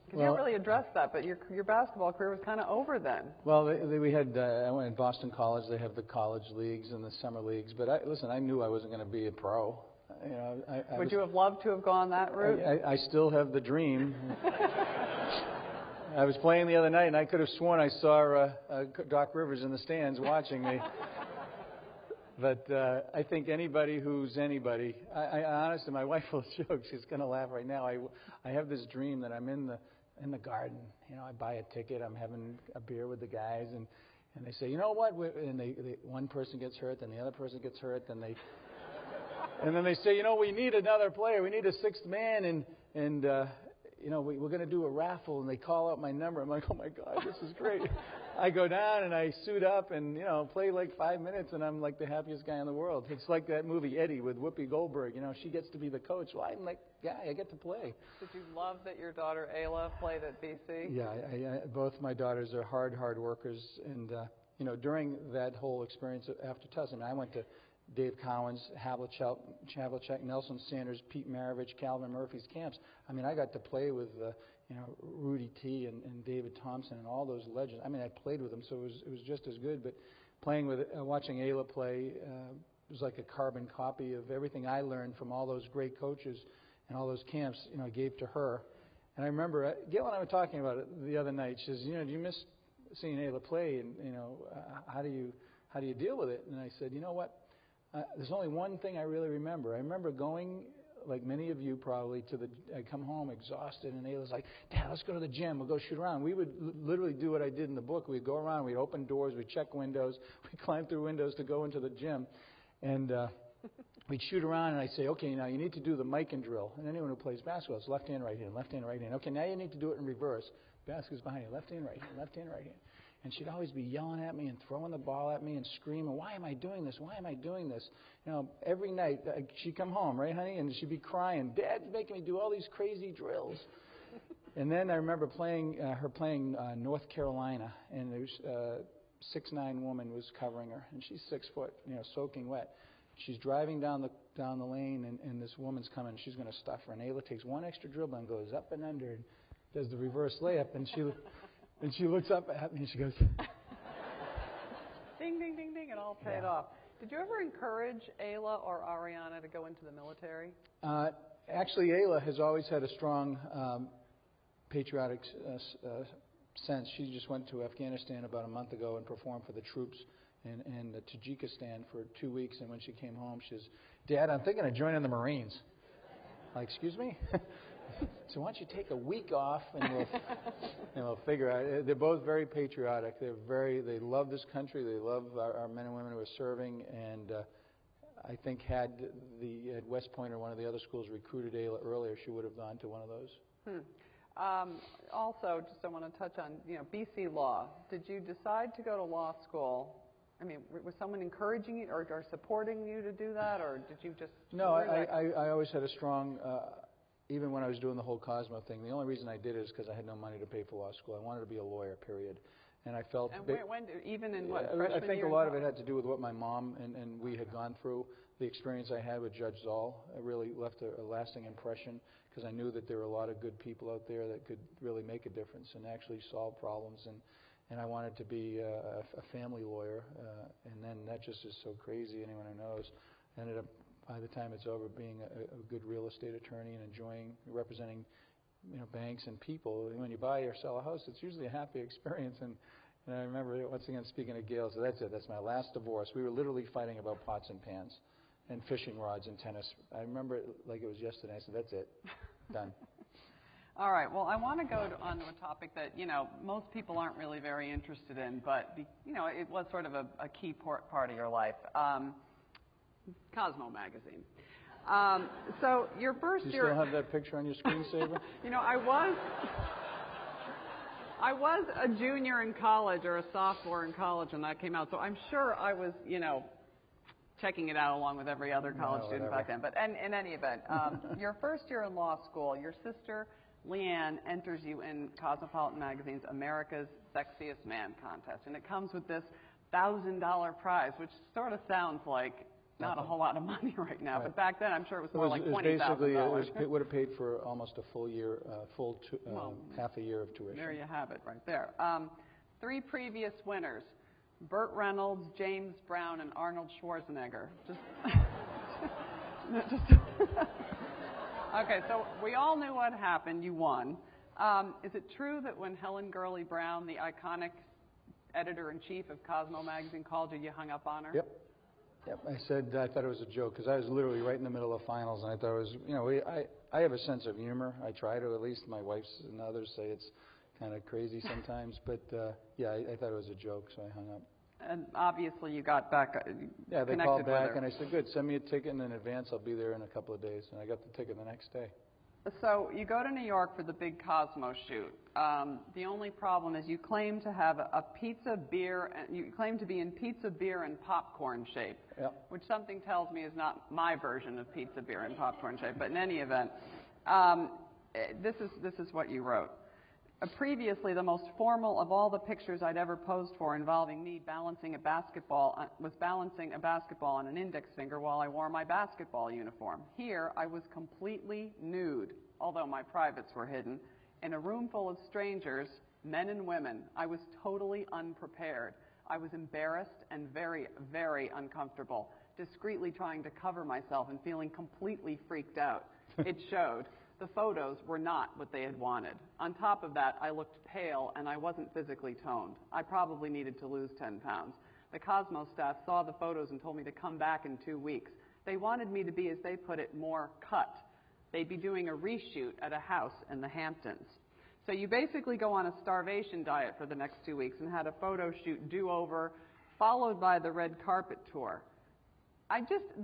Speaker 2: Because you haven't really addressed that, but your basketball career was kind of over then.
Speaker 3: Well, we had, I went to Boston College. They have the college leagues and the summer leagues. But I knew I wasn't going to be a pro.
Speaker 2: Would you have loved to have gone that route?
Speaker 3: I still have the dream. I was playing the other night, and I could have sworn I saw Doc Rivers in the stands watching me. But I think anybody who's anybody, I honestly, my wife will joke. She's going to laugh right now. I have this dream that I'm in the garden. I buy a ticket. I'm having a beer with the guys, and they say, you know what? And one person gets hurt, then the other person gets hurt, then then they say, we need another player. We need a 6th man, and we're going to do a raffle, and they call out my number. I'm like, oh my God, this is great. I go down and I suit up and, play like 5 minutes, and I'm like the happiest guy in the world. It's like that movie Eddie with Whoopi Goldberg. She gets to be the coach. Well, I'm like, I get to play.
Speaker 2: Did you love that your daughter Ayla played at BC?
Speaker 3: Yeah, both my daughters are hard workers, and during that whole experience after Tuss, I went to Dave Cowan's, Havlicek, Nelson Sanders, Pete Maravich, Calvin Murphy's camps. I got to play with Rudy T. and David Thompson and all those legends. I played with them, so it was just as good. But watching Ayla play was like a carbon copy of everything I learned from all those great coaches and all those camps. I gave to her. And I remember Gail and I were talking about it the other night. She says, "Do you miss seeing Ayla play? And how do you deal with it?" And I said, "You know what? There's only one thing I really remember. I remember going, like many of you probably, I'd come home exhausted, and Ayla's like, Dad, let's go to the gym. We'll go shoot around. We would literally do what I did in the book. We'd go around, we'd open doors, we'd check windows, we'd climb through windows to go into the gym. And we'd shoot around, and I'd say, okay, now you need to do the Mikan drill. And anyone who plays basketball, it's left hand, right hand, left hand, right hand. Okay, now you need to do it in reverse. Basket's behind you, left hand, right hand, left hand, right hand. And she'd always be yelling at me and throwing the ball at me and screaming, why am I doing this? Why am I doing this? Every night she'd come home, right, honey? And she'd be crying, Dad's making me do all these crazy drills. And then I remember her playing North Carolina, and there was 6'9" woman was covering her, and she's 6 foot, soaking wet. She's driving down the lane, and this woman's coming. She's going to stuff her. And Ayla takes one extra dribble and goes up and under and does the reverse layup. And she looks up at me and she goes,
Speaker 2: ding, ding, ding, ding, it all paid off. Did you ever encourage Ayla or Ariana to go into the military?
Speaker 3: Actually, Ayla has always had a strong patriotic sense. She just went to Afghanistan about a month ago and performed for the troops in Tajikistan for 2 weeks. And when she came home, she says, Dad, I'm thinking of joining the Marines. Like, excuse me? So why don't you take a week off and we'll figure out. They're both very patriotic. They love this country. They love our men and women who are serving. And I think had West Point or one of the other schools recruited Ayla earlier, she would have gone to one of those.
Speaker 2: Also, just I want to touch on BC law. Did you decide to go to law school? Was someone encouraging you or supporting you to do that, or did you just?
Speaker 3: No, I always had a strong. Even when I was doing the whole Cosmo thing, the only reason I did it is because I had no money to pay for law school. I wanted to be a lawyer, period. And I felt...
Speaker 2: And even in what,
Speaker 3: freshman year? I think a lot of it had to do with what my mom and we had gone through. The experience I had with Judge Zoll really left a lasting impression, because I knew that there were a lot of good people out there that could really make a difference and actually solve problems. And I wanted to be a family lawyer. And then that just is so crazy, anyone who knows. Ended up, by the time it's over, being a good real estate attorney and enjoying representing, banks and people. When you buy or sell a house, it's usually a happy experience. And I remember, once again, speaking of Gail, so that's it. That's my last divorce. We were literally fighting about pots and pans and fishing rods and tennis. I remember it like it was yesterday. I said, that's it. Done.
Speaker 2: All right. Well, I want to go on to a topic that, most people aren't really very interested in, but, it was sort of a key part of your life. Cosmo magazine. So your first year...
Speaker 3: Do you still have that picture on your screensaver?
Speaker 2: I was a junior in college or a sophomore in college when that came out, so I'm sure I was, checking it out along with every other college student back then. But in any event, your first year in law school, your sister Leanne enters you in Cosmopolitan Magazine's America's Sexiest Man contest, and it comes with this $1,000 prize, which sort of sounds like not a whole lot of money right now, but back then I'm sure it was more like $20,000.
Speaker 3: It would have paid for almost a full year, half a year of tuition.
Speaker 2: There you have it, right there. 3 previous winners: Burt Reynolds, James Brown, and Arnold Schwarzenegger. Okay, so we all knew what happened. You won. Is it true that when Helen Gurley Brown, the iconic editor-in-chief of Cosmo magazine, called you, you hung up on her?
Speaker 3: Yep. I said I thought it was a joke, because I was literally right in the middle of finals, and I thought it was, I have a sense of humor. I try to, at least. My wife and others say it's kind of crazy sometimes, but I thought it was a joke, so I hung up.
Speaker 2: And obviously you got back
Speaker 3: Yeah, they called back, and I said, good, send me a ticket in advance. I'll be there in a couple of days. And I got the ticket the next day.
Speaker 2: So you go to New York for the big Cosmo shoot. The only problem is you claim to have a pizza, beer, and you claim to be in pizza, beer, and popcorn shape, which something tells me is not my version of pizza, beer, and popcorn shape. But in any event, this is what you wrote. Previously, the most formal of all the pictures I'd ever posed for involving me balancing a basketball on an index finger while I wore my basketball uniform. Here, I was completely nude, although my privates were hidden, in a room full of strangers, men and women. I was totally unprepared. I was embarrassed and very, very uncomfortable, discreetly trying to cover myself and feeling completely freaked out. It showed. The photos were not what they had wanted. On top of that, I looked pale and I wasn't physically toned. I probably needed to lose 10 pounds. The Cosmo staff saw the photos and told me to come back in 2 weeks. They wanted me to be, as they put it, more cut. They'd be doing a reshoot at a house in the Hamptons. So you basically go on a starvation diet for the next 2 weeks and had a photo shoot do-over, followed by the red carpet tour.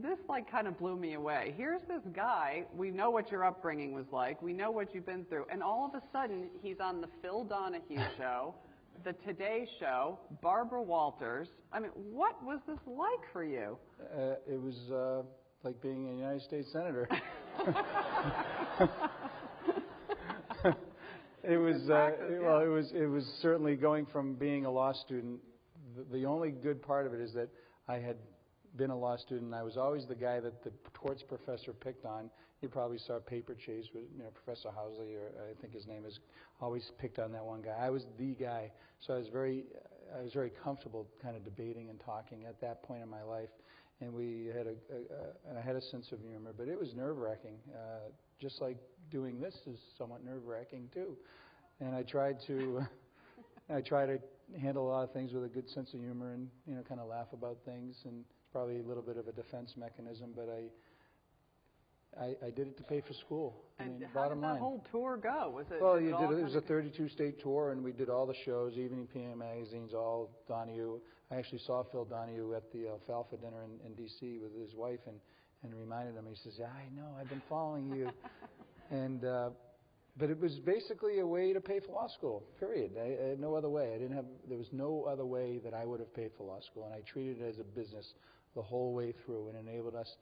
Speaker 2: This like kind of blew me away. Here's this guy, we know what your upbringing was like, we know what you've been through, and all of a sudden he's on the Phil Donahue show, the Today Show, Barbara Walters. I mean, what was this like for you?
Speaker 3: It was like being a United States Senator. It was certainly going from being a law student. The only good part of it is that I had been a law student. I was always the guy that the torts professor picked on. You probably saw Paper Chase with Professor Housley, or I think his name is, always picked on that one guy. I was the guy, so I was very comfortable kind of debating and talking at that point in my life. And I had a sense of humor, but it was nerve-wracking. Just like doing this is somewhat nerve-wracking too. And I tried to handle a lot of things with a good sense of humor and kind of laugh about things, and probably a little bit of a defense mechanism, but I did it to pay for school.
Speaker 2: And how did that whole tour go? Was it?
Speaker 3: Well, it was a 32-state tour, and we did all the shows, Evening PM magazines, all Donahue. I actually saw Phil Donahue at the Alfalfa dinner in D.C. with his wife, and reminded him. He says, "I know, I've been following you," and but it was basically a way to pay for law school. Period. I had no other way. There was no other way that I would have paid for law school, and I treated it as a business the whole way through, and enabled us,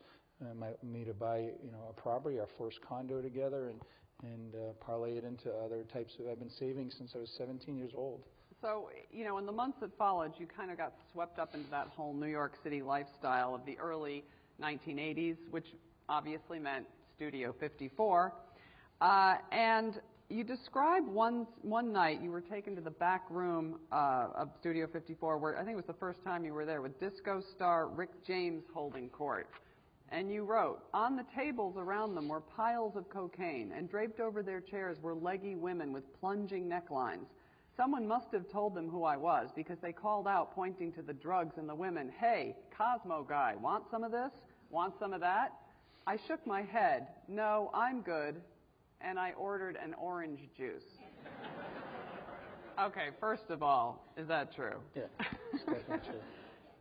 Speaker 3: me to buy, a property, our first condo together, and parlay it into other types of. I've been saving since I was 17 years old.
Speaker 2: So, in the months that followed, you kind of got swept up into that whole New York City lifestyle of the early 1980s, which obviously meant Studio 54. And you described one night you were taken to the back room of Studio 54, where I think it was the first time you were there, with disco star Rick James holding court. And you wrote, "On the tables around them were piles of cocaine, and draped over their chairs were leggy women with plunging necklines. Someone must have told them who I was, because they called out, pointing to the drugs and the women, 'Hey, Cosmo guy, want some of this? Want some of that?' I shook my head. 'No, I'm good.' And I ordered an orange juice." Okay, first of all, is that true?
Speaker 3: Yeah, it's definitely true.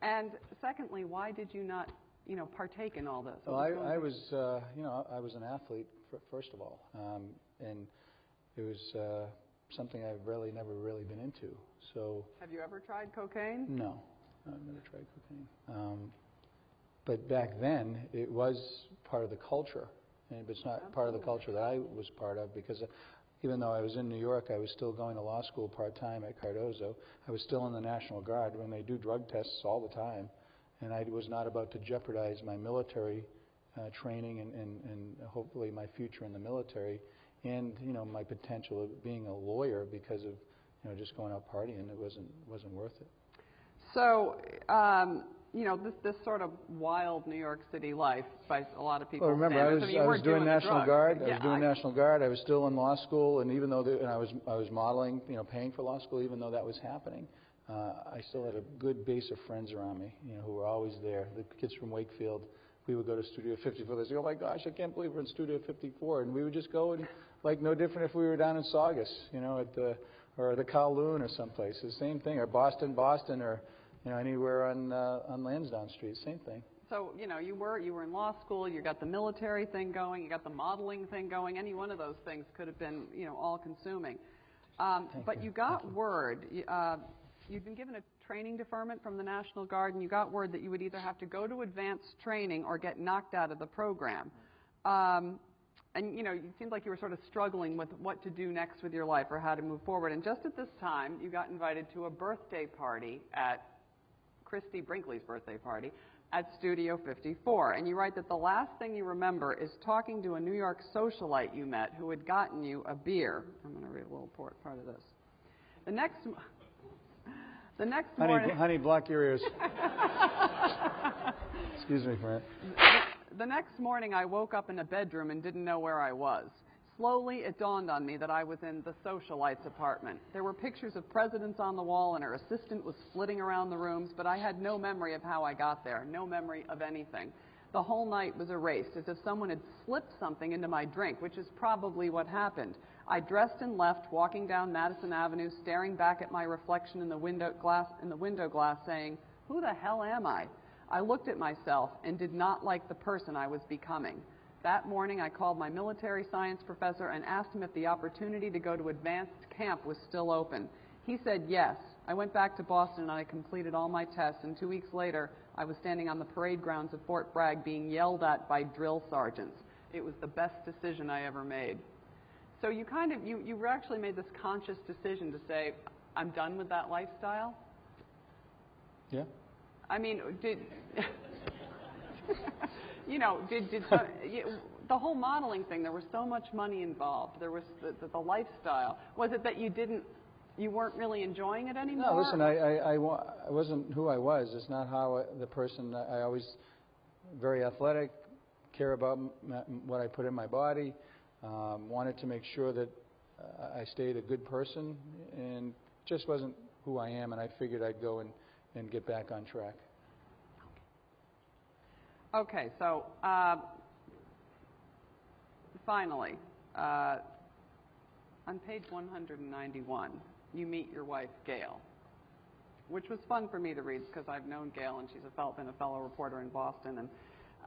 Speaker 2: And secondly, why did you not, partake in all this?
Speaker 3: Well, I was an athlete, first of all, and it was something I've never really been into. So.
Speaker 2: Have you ever tried cocaine?
Speaker 3: No, I've never tried cocaine. But back then, it was part of the culture. And it's not Absolutely. Part of the culture that I was part of, because even though I was in New York, I was still going to law school part-time at Cardozo. I was still in the National Guard when they do drug tests all the time. And I was not about to jeopardize my military training and hopefully my future in the military, and my potential of being a lawyer because of just going out partying. It wasn't worth it.
Speaker 2: So this sort of wild New York City life by a lot of people.
Speaker 3: Well, remember, I was doing National Guard. I was doing National Guard. I was still in law school, and even though I was modeling, paying for law school, even though that was happening, I still had a good base of friends around me, who were always there. The kids from Wakefield. We would go to Studio 54. They'd say, "Oh my gosh, I can't believe we're in Studio 54," and we would just go and no different if we were down in Saugus, at the Kowloon or someplace. The same thing, or Boston, or anywhere on Lansdowne Street, same thing.
Speaker 2: So, you were in law school, you got the military thing going, you got the modeling thing going. Any one of those things could have been, all-consuming. But you got word, you'd been given a training deferment from the National Guard, and you got word that you would either have to go to advanced training or get knocked out of the program. And, it seemed like you were sort of struggling with what to do next with your life or how to move forward. And just at this time, you got invited to a birthday party at Christy Brinkley's birthday party at Studio 54. And you write that the last thing you remember is talking to a New York socialite you met who had gotten you a beer. I'm going to read a little part of this. The next morning...
Speaker 3: Honey, block your ears. Excuse me, Fran.
Speaker 2: The next morning, I woke up in a bedroom and didn't know where I was. Slowly, it dawned on me that I was in the socialite's apartment. There were pictures of presidents on the wall, and her assistant was flitting around the rooms, but I had no memory of how I got there, no memory of anything. The whole night was erased, as if someone had slipped something into my drink, which is probably what happened. I dressed and left, walking down Madison Avenue, staring back at my reflection in the window glass, saying, "Who the hell am I?" I looked at myself and did not like the person I was becoming. That morning, I called my military science professor and asked him if the opportunity to go to advanced camp was still open. He said yes. I went back to Boston and I completed all my tests, and 2 weeks later, I was standing on the parade grounds of Fort Bragg being yelled at by drill sergeants. It was the best decision I ever made. So you actually made this conscious decision to say, I'm done with that lifestyle?
Speaker 3: Yeah.
Speaker 2: I mean, the whole modeling thing, there was so much money involved. There was the lifestyle. Was it that you weren't really enjoying it anymore?
Speaker 3: No, listen, I wasn't who I was. It's not how the person. I always very athletic, care about what I put in my body, wanted to make sure that I stayed a good person, and just wasn't who I am, and I figured I'd go and get back on track.
Speaker 2: Okay, so finally, on page 191, you meet your wife, Gail, which was fun for me to read because I've known Gail and she's been a fellow reporter in Boston.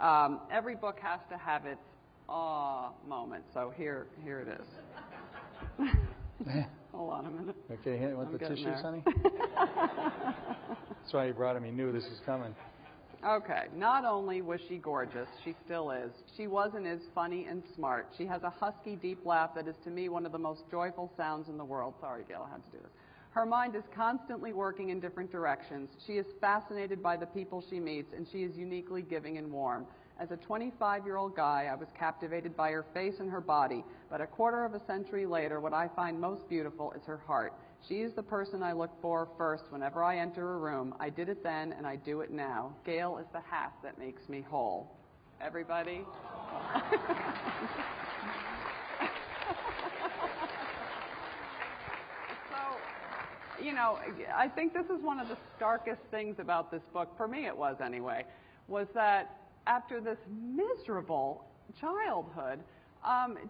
Speaker 2: And every book has to have its awe moment, so here it is. Hold on a minute.
Speaker 3: Okay, you want the tissues,
Speaker 2: there.
Speaker 3: honey? That's why you brought him. He knew this was coming.
Speaker 2: Okay, not only was she gorgeous, she still is. She was and is funny and smart. She has a husky, deep laugh that is, to me, one of the most joyful sounds in the world. Sorry, Gail, I had to do this. Her mind is constantly working in different directions. She is fascinated by the people she meets, and she is uniquely giving and warm. As a 25-year-old guy, I was captivated by her face and her body, but a quarter of a century later, what I find most beautiful is her heart. She is the person I look for first whenever I enter a room. I did it then, and I do it now. Gail is the half that makes me whole. Everybody? So, I think this is one of the starkest things about this book, for me it was anyway, was that after this miserable childhood,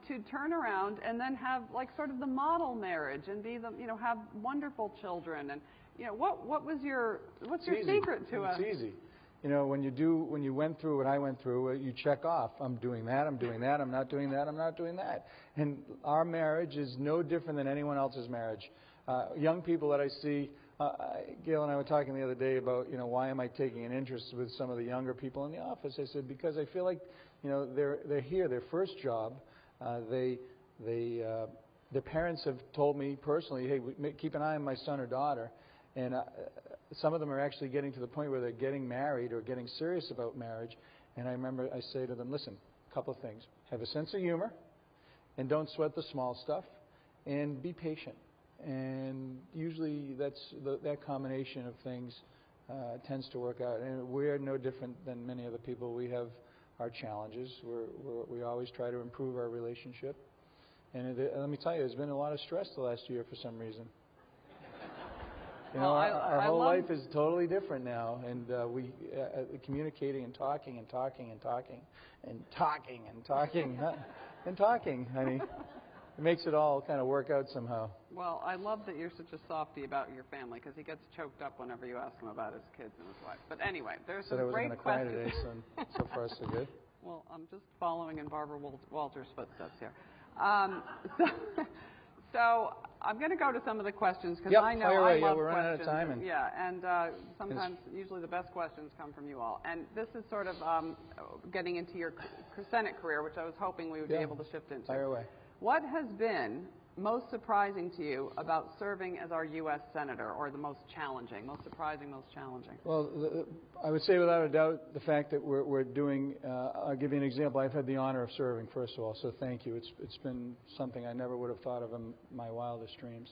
Speaker 2: to turn around and then have sort of the model marriage and be have wonderful children, and what's your secret to it?
Speaker 3: It's easy. When you went through what I went through, you check off. I'm doing that. I'm doing that. I'm not doing that. I'm not doing that. And our marriage is no different than anyone else's marriage. Young people that I see, Gail and I were talking the other day about why am I taking an interest with some of the younger people in the office. I said because I feel like they're here, their first job. Their parents have told me personally, hey, keep an eye on my son or daughter. And some of them are actually getting to the point where they're getting married or getting serious about marriage. And I remember I say to them, listen, a couple of things. Have a sense of humor, and don't sweat the small stuff, and be patient. And usually that combination of things tends to work out. And we're no different than many other people. We have our challenges. We always try to improve our relationship. And let me tell you, there's been a lot of stress the last year for some reason. Our whole life is totally different now, and we communicating and talking and talking and talking and talking and talking and talking, honey. It makes it all kind of work out somehow.
Speaker 2: Well, I love that you're such a softie about your family, because he gets choked up whenever you ask him about his kids and his wife. But anyway, there's some great questions.
Speaker 3: I wasn't going to cry today, so far so good.
Speaker 2: Well, I'm just following in Barbara Walters' footsteps here. So I'm going to go to some of the questions, because I know I love
Speaker 3: we're running out of
Speaker 2: questions.
Speaker 3: time.
Speaker 2: And sometimes, usually the best questions come from you all. And this is sort of getting into your Senate career, which I was hoping we would be able to shift into.
Speaker 3: Fire away.
Speaker 2: What has been most surprising to you about serving as our U.S. Senator, or the most challenging, most surprising, most challenging?
Speaker 3: Well, I would say without a doubt the fact that we're doing, I'll give you an example. I've had the honor of serving, first of all, so thank you. It's been something I never would have thought of in my wildest dreams.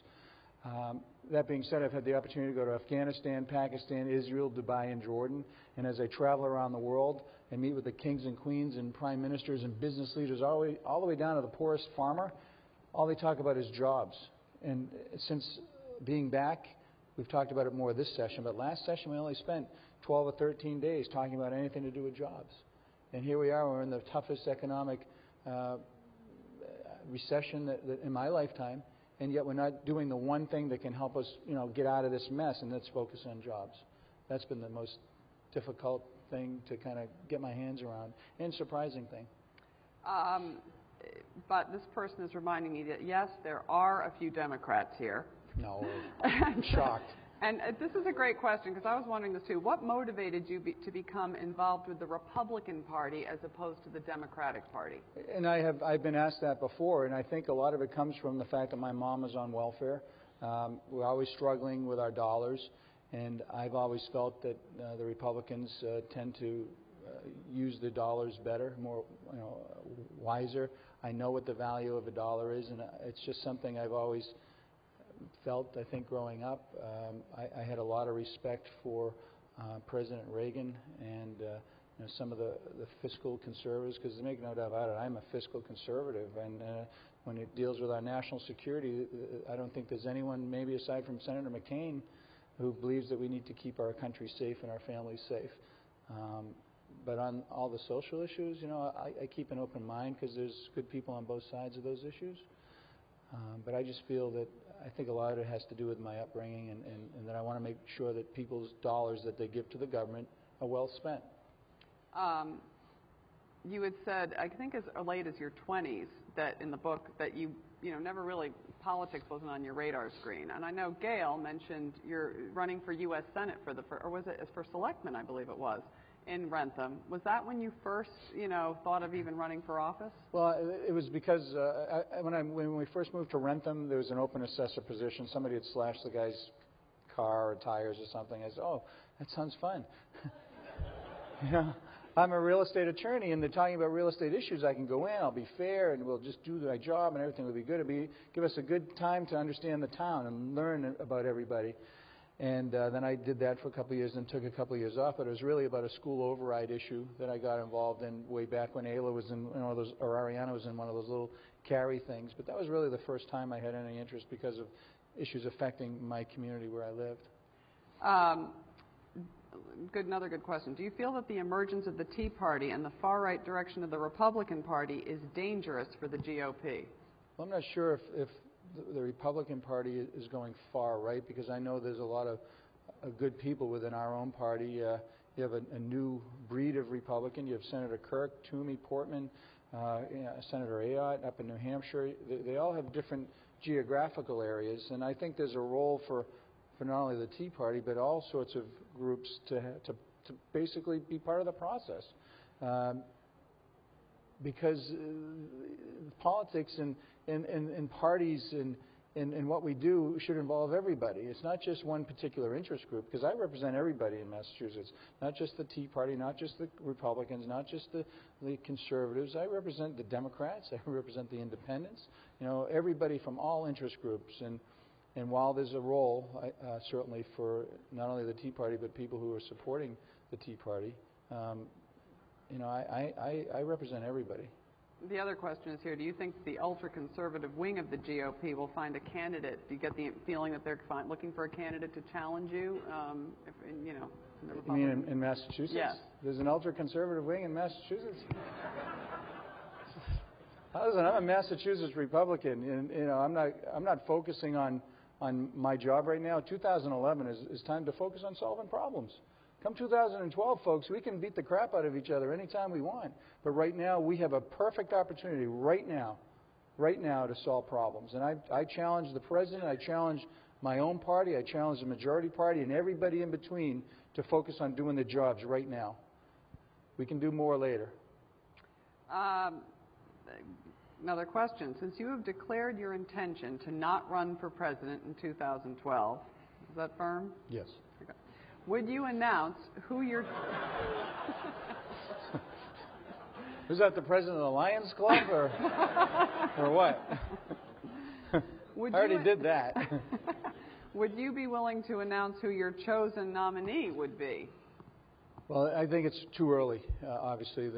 Speaker 3: That being said, I've had the opportunity to go to Afghanistan, Pakistan, Israel, Dubai, and Jordan. And as I travel around the world and meet with the kings and queens and prime ministers and business leaders all the way down to the poorest farmer, all they talk about is jobs. And since being back, we've talked about it more this session, but last session we only spent 12 or 13 days talking about anything to do with jobs. And here we are, we're in the toughest economic recession that in my lifetime, and yet we're not doing the one thing that can help us, get out of this mess, and that's focus on jobs. That's been the most difficult thing to kind of get my hands around, and surprising thing.
Speaker 2: But this person is reminding me that, yes, there are a few Democrats here.
Speaker 3: No, I'm shocked.
Speaker 2: And this is a great question, because I was wondering this too. What motivated you to become involved with the Republican Party as opposed to the Democratic Party?
Speaker 3: And I've been asked that before, and I think a lot of it comes from the fact that my mom was on welfare. We're always struggling with our dollars, and I've always felt that the Republicans tend to use the dollars better, more wiser. I know what the value of a dollar is, and it's just something I've always felt, I think, growing up. I had a lot of respect for President Reagan and some of the fiscal conservatives, because make no doubt about it, I'm a fiscal conservative, and when it deals with our national security, I don't think there's anyone, maybe aside from Senator McCain, who believes that we need to keep our country safe and our families safe. But on all the social issues, I keep an open mind, because there's good people on both sides of those issues. But I just feel that I think a lot of it has to do with my upbringing, and that I want to make sure that people's dollars that they give to the government are well spent.
Speaker 2: You had said, I think as late as your 20s, that in the book that you never really, politics wasn't on your radar screen. And I know Gail mentioned you're running for U.S. Senate or was it for selectman, I believe it was, in Rentham. Was that when you first, thought of even running for office?
Speaker 3: Well, it was because when we first moved to Rentham, there was an open assessor position. Somebody had slashed the guy's car or tires or something. I said, oh, that sounds fun. I'm a real estate attorney, and they're talking about real estate issues. I can go in, I'll be fair, and we'll just do my job, and everything will be good. Give us a good time to understand the town and learn about everybody. And then I did that for a couple of years and took a couple of years off. But it was really about a school override issue that I got involved in way back when Ayla was in one of those, or Ariana was in one of those little carry things. But that was really the first time I had any interest because of issues affecting my community where I lived.
Speaker 2: Another good question. Do you feel that the emergence of the Tea Party and the far-right direction of the Republican Party is dangerous for the GOP?
Speaker 3: Well, I'm not sure if the Republican Party is going far right, because I know there's a lot of good people within our own party. You have a new breed of Republican. You have Senator Kirk, Toomey, Portman, Senator Ayotte up in New Hampshire. They all have different geographical areas, and I think there's a role for not only the Tea Party, but all sorts of groups to basically be part of the process. Because politics and parties and what we do should involve everybody. It's not just one particular interest group, because I represent everybody in Massachusetts, not just the Tea Party, not just the Republicans, not just the conservatives. I represent the Democrats, I represent the independents, everybody from all interest groups. And while there's a role, certainly for not only the Tea Party, but people who are supporting the Tea Party, I represent everybody.
Speaker 2: The other question is here, do you think the ultra-conservative wing of the GOP will find a candidate? Do you get the feeling that they're looking for a candidate to challenge you, in the Republican?
Speaker 3: You mean in Massachusetts?
Speaker 2: Yes.
Speaker 3: There's an ultra-conservative wing in Massachusetts? Listen, I'm a Massachusetts Republican, and I'm not focusing on my job right now. 2011 is time to focus on solving problems. Come 2012, folks, we can beat the crap out of each other anytime we want. But right now, we have a perfect opportunity right now to solve problems. And I challenge the president, I challenge my own party, I challenge the majority party, and everybody in between to focus on doing the jobs right now. We can do more later.
Speaker 2: Another question. Since you have declared your intention to not run for president in 2012, is that firm?
Speaker 3: Yes.
Speaker 2: Okay. Would you announce who your...
Speaker 3: Was that the president of the Lions Club or what? I already did that.
Speaker 2: Would you be willing to announce who your chosen nominee would be?
Speaker 3: Well, I think it's too early. Obviously,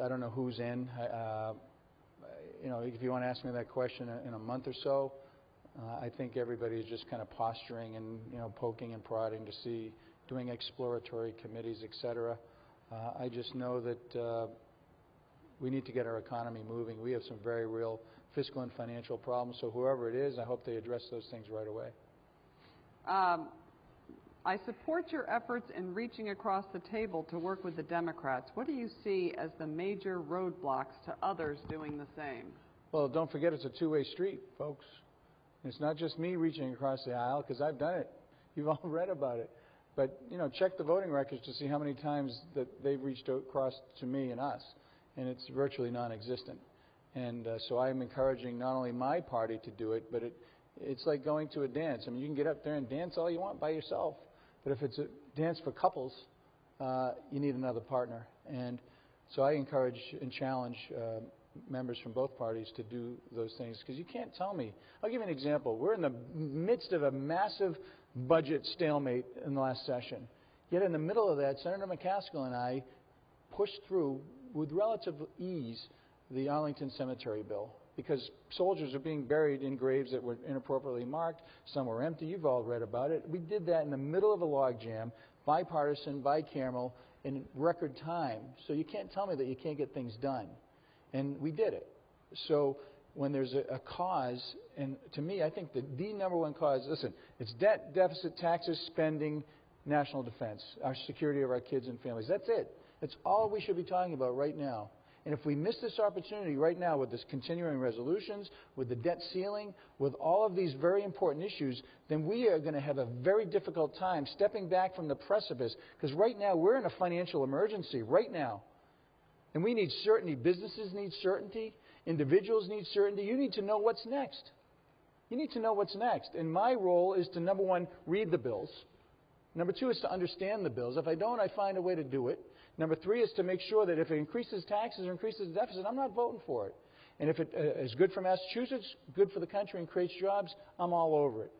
Speaker 3: I don't know who's in. If you want to ask me that question in a month or so, I think everybody is just kind of posturing and poking and prodding to see, doing exploratory committees, etc. I just know that we need to get our economy moving. We have some very real fiscal and financial problems. So whoever it is, I hope they address those things right away.
Speaker 2: I support your efforts in reaching across the table to work with the Democrats. What do you see as the major roadblocks to others doing the same?
Speaker 3: Well, don't forget it's a two-way street, folks. It's not just me reaching across the aisle, because I've done it. You've all read about it. But, check the voting records to see how many times that they've reached across to me and us. And it's virtually non-existent. And so I'm encouraging not only my party to do it, but it's like going to a dance. I mean, you can get up there and dance all you want by yourself. But if it's a dance for couples, you need another partner. And so I encourage and challenge members from both parties to do those things. Because you can't tell me. I'll give you an example. We're in the midst of a massive budget stalemate in the last session. Yet in the middle of that, Senator McCaskill and I pushed through with relative ease the Arlington Cemetery bill. Because soldiers are being buried in graves that were inappropriately marked. Some were empty. You've all read about it. We did that in the middle of a logjam, bipartisan, bicameral, in record time. So you can't tell me that you can't get things done. And we did it. So when there's a cause, and to me, I think that the number one cause, listen, it's debt, deficit, taxes, spending, national defense, our security of our kids and families. That's it. That's all we should be talking about right now. And if we miss this opportunity right now with this continuing resolutions, with the debt ceiling, with all of these very important issues, then we are going to have a very difficult time stepping back from the precipice. Because right now, we're in a financial emergency, right now. And we need certainty. Businesses need certainty. Individuals need certainty. You need to know what's next. You need to know what's next. And my role is to, number one, read the bills. Number two is to understand the bills. If I don't, I find a way to do it. Number three is to make sure that if it increases taxes or increases the deficit, I'm not voting for it. And if it is good for Massachusetts, good for the country, and creates jobs, I'm all over it.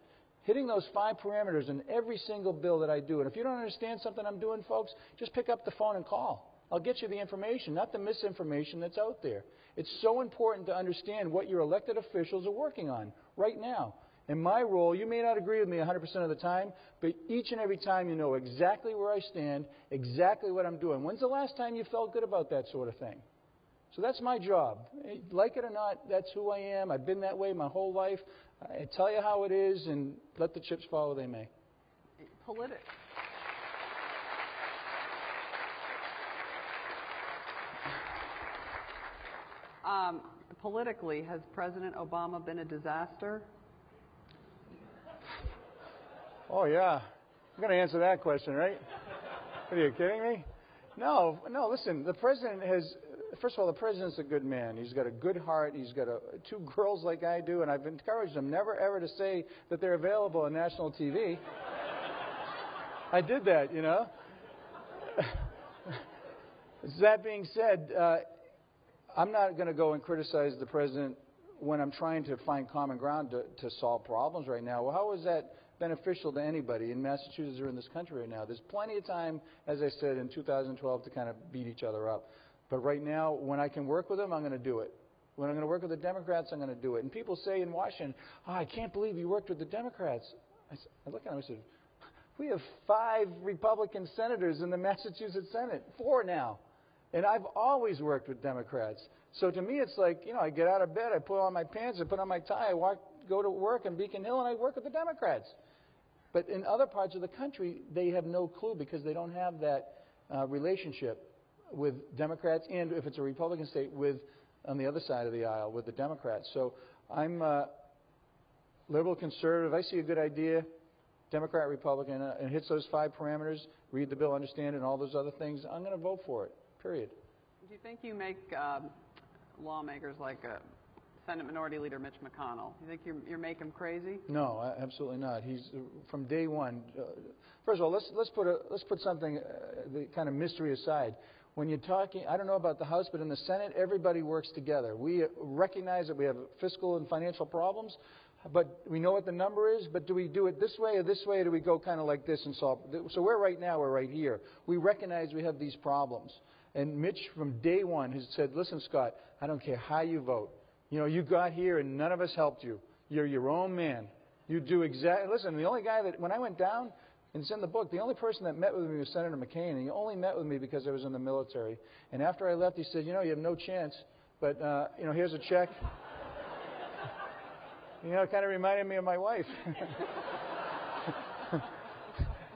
Speaker 3: Hitting those 5 parameters in every single bill that I do. And if you don't understand something I'm doing, folks, just pick up the phone and call. I'll get you the information, not the misinformation that's out there. It's so important to understand what your elected officials are working on right now. In my role, you may not agree with me 100% of the time, but each and every time you know exactly where I stand, exactly what I'm doing. When's the last time you felt good about that sort of thing? So that's my job. Like it or not, that's who I am. I've been that way my whole life. I tell you how it is, and let the chips fall where they may.
Speaker 2: Politically, has President Obama been a disaster?
Speaker 3: Oh, yeah. I'm going to answer that question, right? Are you kidding me? No, listen, the president has, first of all, the president's a good man. He's got a good heart. He's got 2 girls like I do, and I've encouraged him never, ever to say that they're available on national TV. I did that, That being said, I'm not going to go and criticize the president when I'm trying to find common ground to solve problems right now. Well, how is that beneficial to anybody in Massachusetts or in this country right now? There's plenty of time, as I said, in 2012 to kind of beat each other up. But right now, when I can work with them, I'm going to do it. When I'm going to work with the Democrats, I'm going to do it. And people say in Washington, I can't believe you worked with the Democrats. I look at them and I said, we have 5 Republican senators in the Massachusetts Senate, 4 now. And I've always worked with Democrats. So to me, it's like, I get out of bed, I put on my pants, I put on my tie, I go to work in Beacon Hill, and I work with the Democrats. But in other parts of the country, they have no clue because they don't have that relationship with Democrats, and if it's a Republican state, on the other side of the aisle, with the Democrats. So I'm liberal, conservative. I see a good idea, Democrat, Republican, and hits those 5 parameters, read the bill, understand it, and all those other things, I'm going to vote for it, period.
Speaker 2: Do you think you make lawmakers like Senate Minority Leader Mitch McConnell? Do you think you make him crazy?
Speaker 3: No, absolutely not. He's from day one. First of all, let's put something, the kind of mystery aside. When you're talking, I don't know about the House, but in the Senate, everybody works together. We recognize that we have fiscal and financial problems, but we know what the number is. But do we do it this way, or do we go kind of like this and solve? So we're right here. We recognize we have these problems. And Mitch, from day one, has said, listen, Scott, I don't care how you vote. You got here and none of us helped you. You're your own man. You do exactly. Listen, the only guy that, when I went down, and it's in the book, the only person that met with me was Senator McCain, and he only met with me because I was in the military. And after I left, he said, you have no chance, but, here's a check. It kind of reminded me of my wife.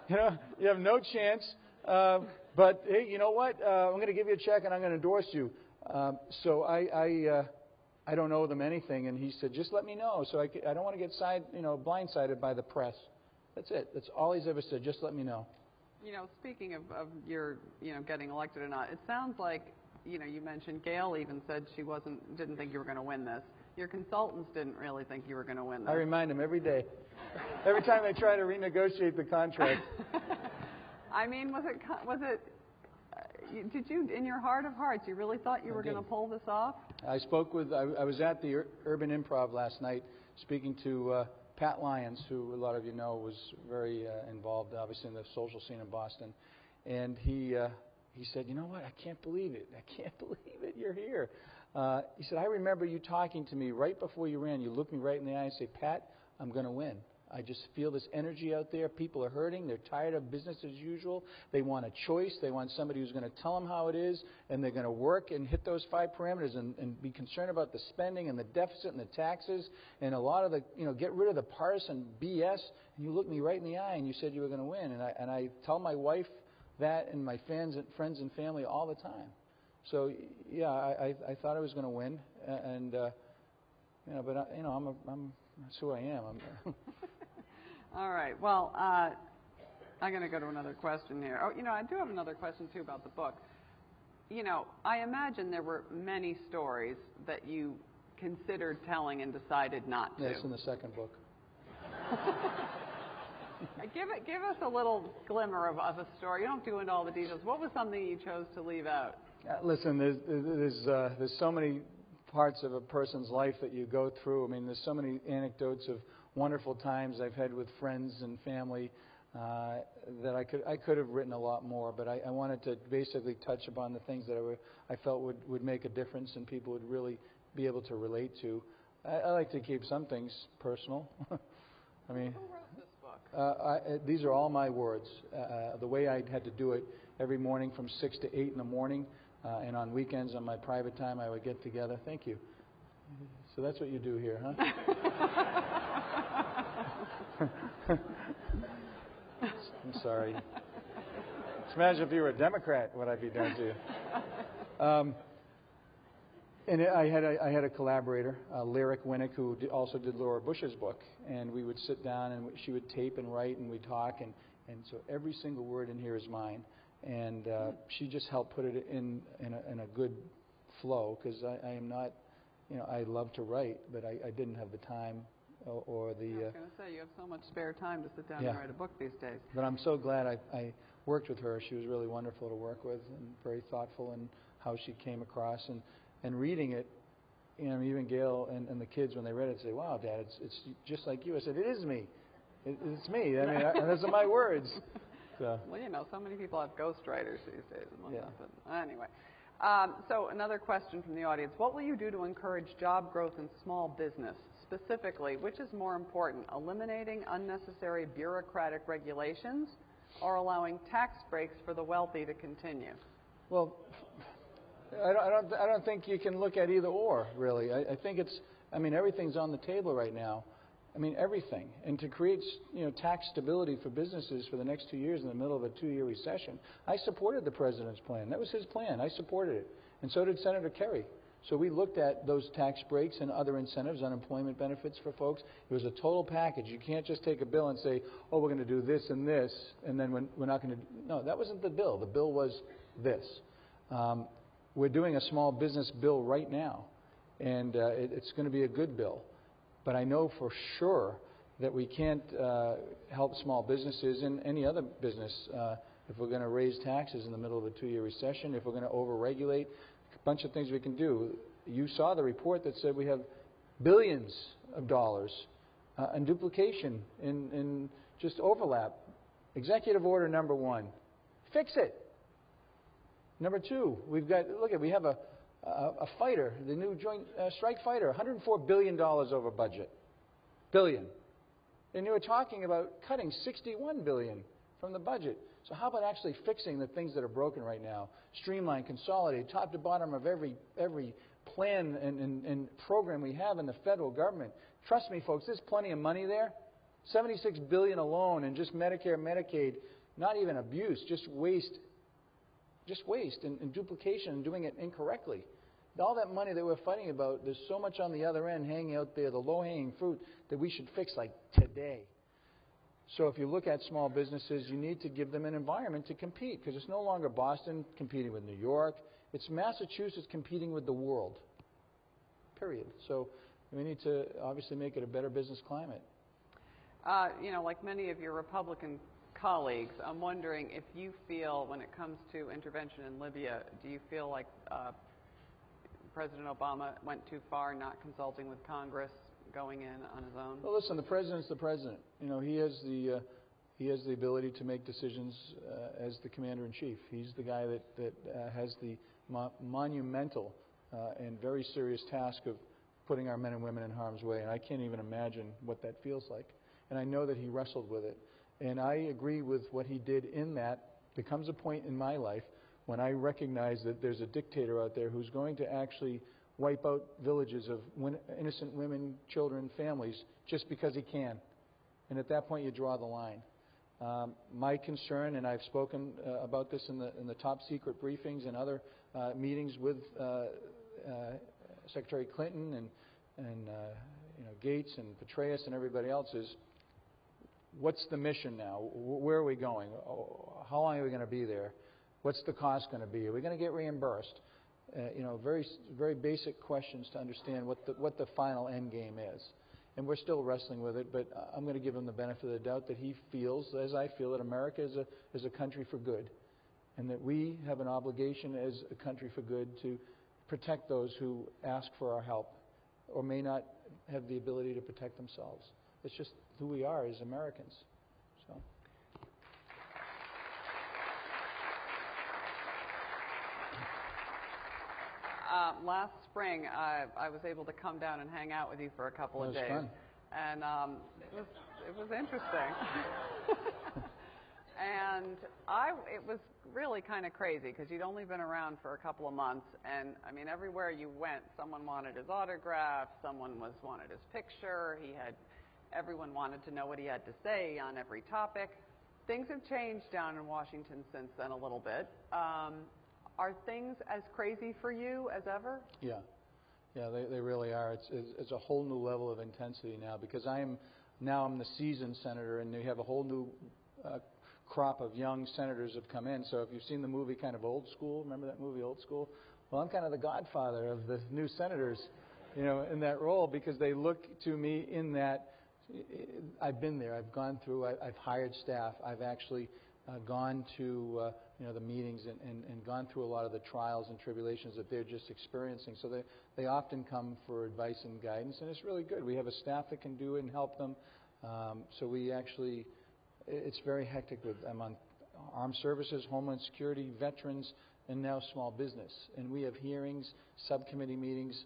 Speaker 3: You have no chance, but, hey, you know what? I'm going to give you a check, and I'm going to endorse you. So I don't owe them anything, and he said, just let me know. So I don't want to get blindsided by the press. That's it. That's all he's ever said. Just let me know.
Speaker 2: Speaking of your, getting elected or not, it sounds like, you mentioned Gail even said she didn't think you were going to win this. Your consultants didn't really think you were going to win this.
Speaker 3: I remind them every day. Every time they try to renegotiate the contract.
Speaker 2: I mean, was it? Did you, in your heart of hearts, you really thought you were going to pull this off? I
Speaker 3: was at the Urban Improv last night speaking to Pat Lyons, who a lot of you know was very involved, obviously, in the social scene in Boston. And he said, you know what, I can't believe it. You're here. He said, I remember you talking to me right before you ran. You looked me right in the eye and said, Pat, I'm going to win. I just feel this energy out there. People are hurting. They're tired of business as usual. They want a choice. They want somebody who's going to tell them how it is, and they're going to work and hit those 5 parameters and be concerned about the spending and the deficit and the taxes and a lot of the, get rid of the partisan BS. And you looked me right in the eye and you said you were going to win. And I tell my wife that and my friends and family all the time. So yeah, I thought I was going to win, and but that's who I am.
Speaker 2: All right. Well, I'm going to go to another question here. Oh, I do have another question too about the book. I imagine there were many stories that you considered telling and decided not to.
Speaker 3: Yes, in the second book.
Speaker 2: Give us a little glimmer of a story. You don't go into all the details. What was something you chose to leave out?
Speaker 3: Listen, there's so many parts of a person's life that you go through. I mean, there's so many anecdotes of wonderful times I've had with friends and family that I could have written a lot more, but I wanted to basically touch upon the things that I felt would make a difference and people would really be able to relate to. I like to keep some things personal. I mean,
Speaker 2: who wrote this book?
Speaker 3: These are all my words. The way I had to do it every morning from 6 to 8 in the morning, and on weekends on my private time I would get together. Thank you. So that's what you do here, huh? I'm sorry. Just imagine if you were a Democrat, what I'd be doing to you. And I had a collaborator, Lyric Winnick, who also did Laura Bush's book, and we would sit down and she would tape and write and we'd talk, and so every single word in here is mine, and she just helped put it in a good flow, because I am not, I love to write, but I didn't have the time or the.
Speaker 2: I was going to say, you have so much spare time to sit down and write a book these days.
Speaker 3: But I'm so glad I worked with her. She was really wonderful to work with and very thoughtful in how she came across, and reading it, even Gail and the kids, when they read it, say, wow, Dad, it's just like you. I said, it is me. It's me. I mean, those are my words. So.
Speaker 2: Well, so many people have ghostwriters these days. Anyway, so another question from the audience. What will you do to encourage job growth in small business? Specifically, which is more important, eliminating unnecessary bureaucratic regulations or allowing tax breaks for the wealthy to continue?
Speaker 3: Well, I don't think you can look at either or, really. I think everything's on the table right now. Everything. And to create, tax stability for businesses for the next 2 years in the middle of a 2-year recession, I supported the president's plan. That was his plan. I supported it. And so did Senator Kerry. So we looked at those tax breaks and other incentives, unemployment benefits for folks. It was a total package. You can't just take a bill and say, oh, we're going to do this, and then we're not going to... No, that wasn't the bill. The bill was this. We're doing a small business bill right now, and it's going to be a good bill. But I know for sure that we can't help small businesses and any other business if we're going to raise taxes in the middle of a 2-year recession, if we're going to overregulate. A bunch of things we can do. You saw the report that said we have billions of dollars in duplication, in just overlap. Executive order number 1, fix it. Number 2, we have a fighter, the new Joint Strike Fighter, $104 billion over budget. Billion. And you were talking about cutting $61 billion from the budget. So how about actually fixing the things that are broken right now? Streamline, consolidate, top to bottom of every plan and program we have in the federal government. Trust me, folks, there's plenty of money there. $76 billion alone in just Medicare, Medicaid, not even abuse, just waste and duplication and doing it incorrectly. All that money that we're fighting about, there's so much on the other end hanging out there, the low-hanging fruit, that we should fix like today. So if you look at small businesses, you need to give them an environment to compete, because it's no longer Boston competing with New York. It's Massachusetts competing with the world, period. So we need to obviously make it a better business climate.
Speaker 2: Like many of your Republican colleagues, I'm wondering if you feel, when it comes to intervention in Libya, do you feel like President Obama went too far not consulting with Congress, going in on his own?
Speaker 3: Well, listen, the president's the president. He has the ability to make decisions as the commander-in-chief. He's the guy that has the monumental and very serious task of putting our men and women in harm's way. And I can't even imagine what that feels like. And I know that he wrestled with it. And I agree with what he did in that. There comes a point in my life when I recognize that there's a dictator out there who's going to actually wipe out villages of innocent women, children, families, just because he can. And at that point, you draw the line. My concern, and I've spoken about this in the top secret briefings and other meetings with Secretary Clinton and Gates and Petraeus and everybody else, is what's the mission now? Where are we going? How long are we going to be there? What's the cost going to be? Are we going to get reimbursed? Very, very basic questions to understand what the final end game is. And we're still wrestling with it, but I'm going to give him the benefit of the doubt that he feels, as I feel, that America is a country for good, and that we have an obligation as a country for good to protect those who ask for our help or may not have the ability to protect themselves. It's just who we are as Americans. So.
Speaker 2: Last spring, I was able to come down and hang out with you for a couple of days.
Speaker 3: That was fun.
Speaker 2: And it was interesting. And it was really kind of crazy, because you'd only been around for a couple of months, and everywhere you went, someone wanted his autograph, someone wanted his picture. Everyone wanted to know what he had to say on every topic. Things have changed down in Washington since then a little bit. Are things as crazy for you as ever?
Speaker 3: Yeah, they really are. It's a whole new level of intensity now, because I'm the seasoned senator, and you have a whole new crop of young senators have come in. So if you've seen the movie kind of Old School, remember that movie Old School? Well, I'm kind of the godfather of the new senators, in that role, because they look to me in that I've been there. I've gone through. I've hired staff. I've actually gone to the meetings and gone through a lot of the trials and tribulations that they're just experiencing. So they often come for advice and guidance, and it's really good. We have a staff that can do it and help them. So we actually, it's very hectic. I'm on armed services, homeland security, veterans, and now small business. And we have hearings, subcommittee meetings,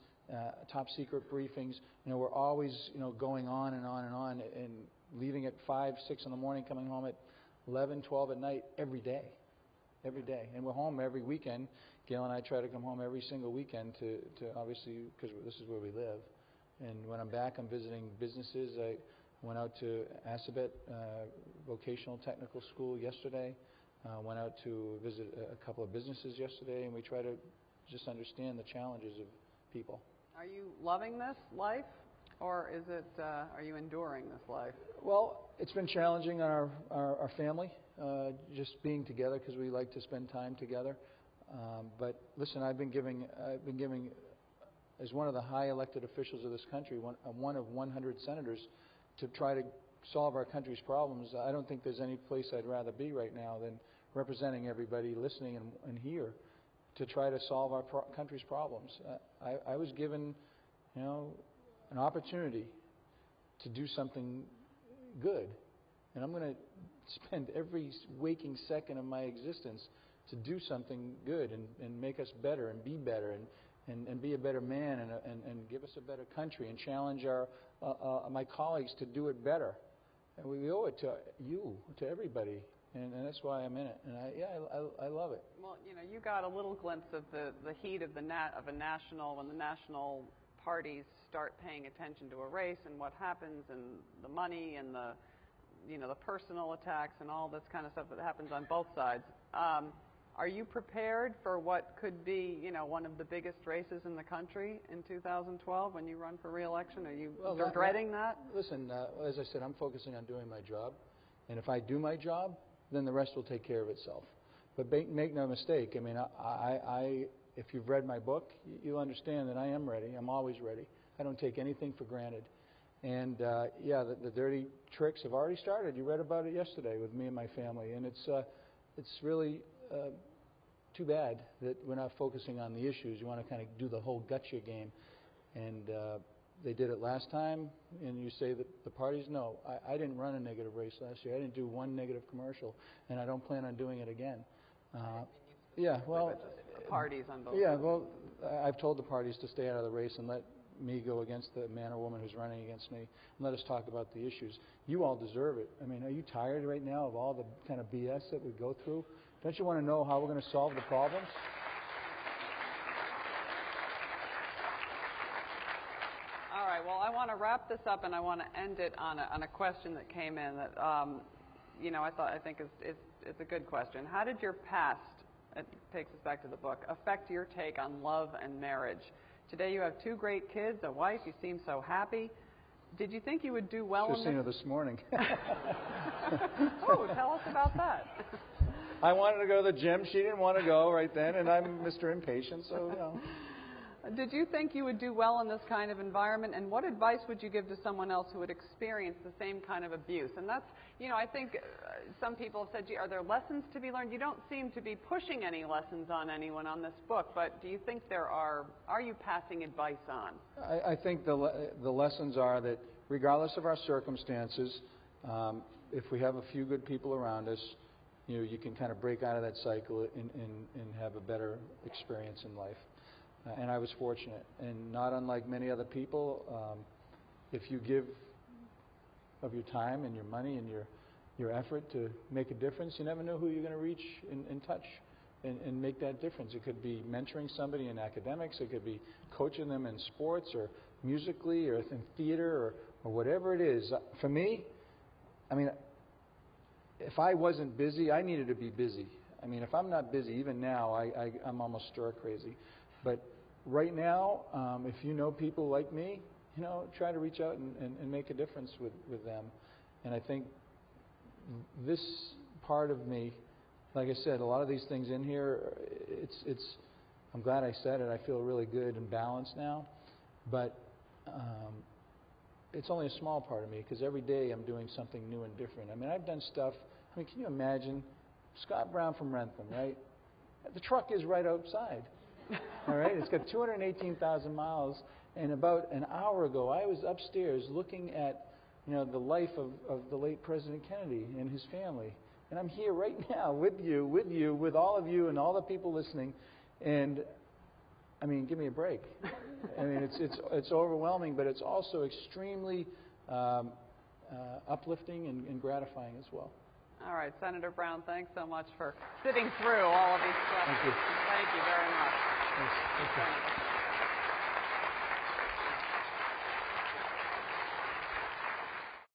Speaker 3: top secret briefings. We're always going on and on and on, and leaving at 5, 6 in the morning, coming home at 11, 12 at night every day. every day. And we're home every weekend. Gail and I try to come home every single weekend to obviously, because this is where we live. And when I'm back, I'm visiting businesses. I went out to Assabet Vocational Technical School yesterday. Went out to visit a couple of businesses yesterday, and we try to just understand the challenges of people.
Speaker 2: Are you loving this life, or is it? Are you enduring this life?
Speaker 3: Well, it's been challenging on our family, just being together because we like to spend time together. But listen, I've been giving, as one of the high elected officials of this country, one of 100 senators, to try to solve our country's problems. I don't think there's any place I'd rather be right now than representing everybody listening and here to try to solve our country's problems. I was given, an opportunity to do something good, and I'm going to spend every waking second of my existence to do something good and make us better and be better and be a better man and give us a better country and challenge my colleagues to do it better. And we owe it to you, to everybody, and that's why I'm in it. And I love it.
Speaker 2: Well, you got a little glimpse of the heat of when the national parties start paying attention to a race and what happens and the money and the personal attacks and all this kind of stuff that happens on both sides. Are you prepared for what could be, one of the biggest races in the country in 2012 when you run for re-election? Are you dreading that?
Speaker 3: Listen, as I said, I'm focusing on doing my job. And if I do my job, then the rest will take care of itself. But make no mistake, if you've read my book, you'll understand that I am ready. I'm always ready. I don't take anything for granted. And, the dirty tricks have already started. You read about it yesterday with me and my family. And it's really too bad that we're not focusing on the issues. You want to kind of do the whole gotcha game. And they did it last time, and you say that the parties, no. I didn't run a negative race last year. I didn't do one negative commercial, and I don't plan on doing it again. The
Speaker 2: parties on both.
Speaker 3: Yeah, well, I've told the parties to stay out of the race and let me go against the man or woman who's running against me, and let us talk about the issues. You all deserve it. Are you tired right now of all the kind of BS that we go through? Don't you want to know how we're going to solve the problems?
Speaker 2: All right. Well, I want to wrap this up, and I want to end it on a question that came in that I think is a good question. How did your past, it takes us back to the book, affect your take on love and marriage? Today you have 2 great kids, a wife. You seem so happy. Did you think you would do well in this?
Speaker 3: Just seen her this morning.
Speaker 2: Oh, tell us about that.
Speaker 3: I wanted to go to the gym. She didn't want to go right then, and I'm Mr. Impatient, so.
Speaker 2: Did you think you would do well in this kind of environment? And what advice would you give to someone else who would experience the same kind of abuse? And that's, I think some people have said, gee, are there lessons to be learned? You don't seem to be pushing any lessons on anyone on this book, but do you think there are you passing advice on?
Speaker 3: I think the lessons are that regardless of our circumstances, if we have a few good people around us, you can kind of break out of that cycle and have a better experience in life. And I was fortunate. And not unlike many other people, if you give of your time and your money and your effort to make a difference, you never know who you're going to reach and touch and make that difference. It could be mentoring somebody in academics. It could be coaching them in sports or musically or in theater or whatever it is. For me, if I wasn't busy, I needed to be busy. If I'm not busy, even now, I'm almost stir crazy. But right now, if you know people like me, try to reach out and make a difference with them. And I think this part of me, like I said, a lot of these things in here, I'm glad I said it. I feel really good and balanced now. But it's only a small part of me because every day I'm doing something new and different. I've done stuff. Can you imagine Scott Brown from Rentham, right? The truck is right outside. All right, it's got 218,000 miles, and about an hour ago, I was upstairs looking at, the life of the late President Kennedy and his family, and I'm here right now with all of you, and all the people listening, and give me a break. It's overwhelming, but it's also extremely uplifting and gratifying as well.
Speaker 2: All right, Senator Brown, thanks so much for sitting through all of these questions.
Speaker 3: Thank you.
Speaker 2: Thank you very much.
Speaker 3: Thanks.
Speaker 2: Senator.